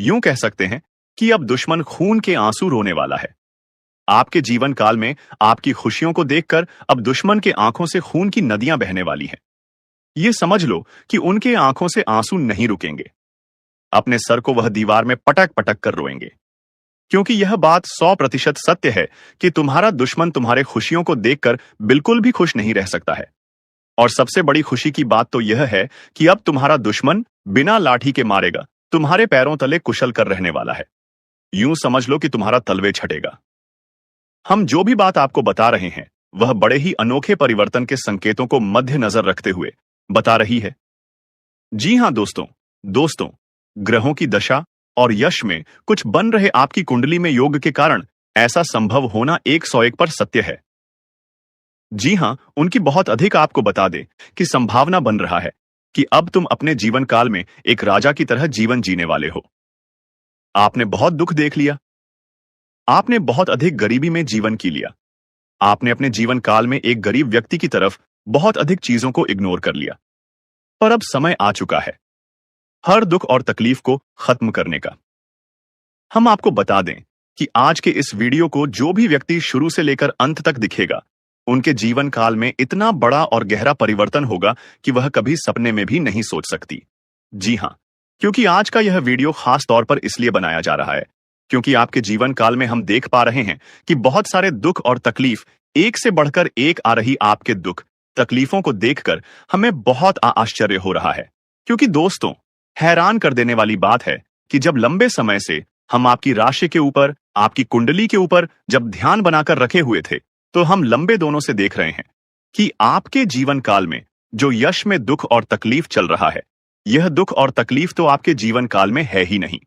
S2: यूं कह सकते हैं कि अब दुश्मन खून के आंसू रोने वाला है। आपके जीवन काल में आपकी खुशियों को देखकर अब दुश्मन के आंखों से खून की नदियां बहने वाली हैं। यह समझ लो कि उनके आंखों से आंसू नहीं रुकेंगे। अपने सर को वह दीवार में पटक पटक कर रोएंगे, क्योंकि यह बात 100% सत्य है कि तुम्हारा दुश्मन तुम्हारे खुशियों को देखकर बिल्कुल भी खुश नहीं रह सकता है। और सबसे बड़ी खुशी की बात तो यह है कि अब तुम्हारा दुश्मन बिना लाठी के मारेगा तुम्हारे पैरों तले कुशल कर रहने वाला है। यूं समझ लो कि तुम्हारा तलवे छटेगा। हम जो भी बात आपको बता रहे हैं, वह बड़े ही अनोखे परिवर्तन के संकेतों को मद्देनजर रखते हुए बता रही है। जी हां दोस्तों, ग्रहों की दशा और यश में कुछ बन रहे आपकी कुंडली में योग के कारण ऐसा संभव होना 101 पर सत्य है। जी हां, उनकी बहुत अधिक आपको बता दे कि संभावना बन रहा है कि अब तुम अपने जीवन काल में एक राजा की तरह जीवन जीने वाले हो। आपने बहुत दुख देख लिया, आपने बहुत अधिक गरीबी में जीवन की लिया, आपने अपने जीवन काल में एक गरीब व्यक्ति की तरफ बहुत अधिक चीजों को इग्नोर कर लिया। पर अब समय आ चुका है हर दुख और तकलीफ को खत्म करने का। हम आपको बता दें कि आज के इस वीडियो को जो भी व्यक्ति शुरू से लेकर अंत तक दिखेगा, उनके जीवन काल में इतना बड़ा और गहरा परिवर्तन होगा कि वह कभी सपने में भी नहीं सोच सकती। जी हां, क्योंकि आज का यह वीडियो खास तौर पर इसलिए बनाया जा रहा है क्योंकि आपके जीवन काल में हम देख पा रहे हैं कि बहुत सारे दुख और तकलीफ एक से बढ़कर एक आ रही। आपके दुख तकलीफों को देखकर हमें बहुत आश्चर्य हो रहा है, क्योंकि दोस्तों, हैरान कर देने वाली बात है कि जब लंबे समय से हम आपकी राशि के ऊपर, आपकी कुंडली के ऊपर जब ध्यान बनाकर रखे हुए थे, तो हम लंबे दोनों से देख रहे हैं कि आपके जीवन काल में जो यश में दुख और तकलीफ चल रहा है, यह दुख और तकलीफ तो आपके जीवन काल में है ही नहीं।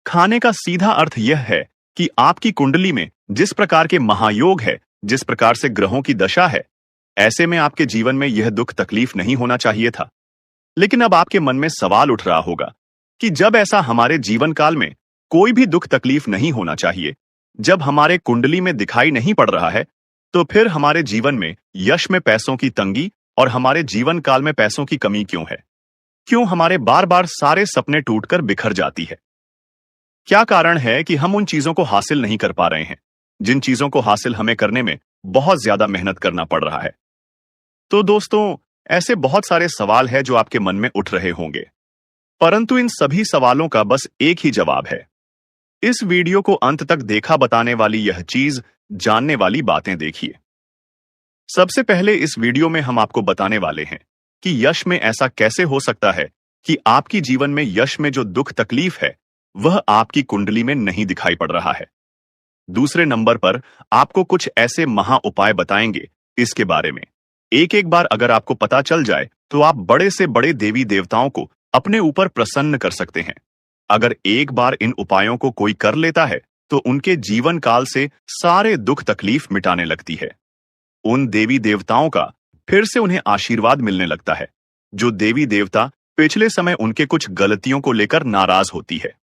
S2: खाने का सीधा अर्थ यह है कि आपकी कुंडली में जिस प्रकार के महायोग है, जिस प्रकार से ग्रहों की दशा है, ऐसे में आपके जीवन में यह दुख तकलीफ नहीं होना चाहिए था। लेकिन अब आपके मन में सवाल उठ रहा होगा कि जब ऐसा हमारे जीवन काल में कोई भी दुख तकलीफ नहीं होना चाहिए, जब हमारे कुंडली में दिखाई नहीं पड़ रहा है, तो फिर हमारे जीवन में यश में पैसों की तंगी और हमारे जीवन काल में पैसों की कमी क्यों है? क्यों हमारे बार बार सारे सपने टूटकर बिखर जाती है? क्या कारण है कि हम उन चीजों को हासिल नहीं कर पा रहे हैं जिन चीजों को हासिल हमें करने में बहुत ज्यादा मेहनत करना पड़ रहा है? तो दोस्तों, ऐसे बहुत सारे सवाल हैं जो आपके मन में उठ रहे होंगे, परंतु इन सभी सवालों का बस एक ही जवाब है। इस वीडियो को अंत तक देखा बताने वाली यह चीज, जानने वाली बातें देखिए। सबसे पहले इस वीडियो में हम आपको बताने वाले हैं कि यश में ऐसा कैसे हो सकता है कि आपकी जीवन में यश में जो दुख तकलीफ है वह आपकी कुंडली में नहीं दिखाई पड़ रहा है। दूसरे नंबर पर आपको कुछ ऐसे महा उपाय बताएंगे इसके बारे में। एक एक बार अगर आपको पता चल जाए तो आप बड़े से बड़े देवी देवताओं को अपने ऊपर प्रसन्न कर सकते हैं। अगर एक बार इन उपायों को कोई कर लेता है तो उनके जीवन काल से सारे दुख तकलीफ मिटाने लगती है। उन देवी देवताओं का फिर से उन्हें आशीर्वाद मिलने लगता है। जो देवी देवता पिछले समय उनके कुछ गलतियों को लेकर नाराज होती है,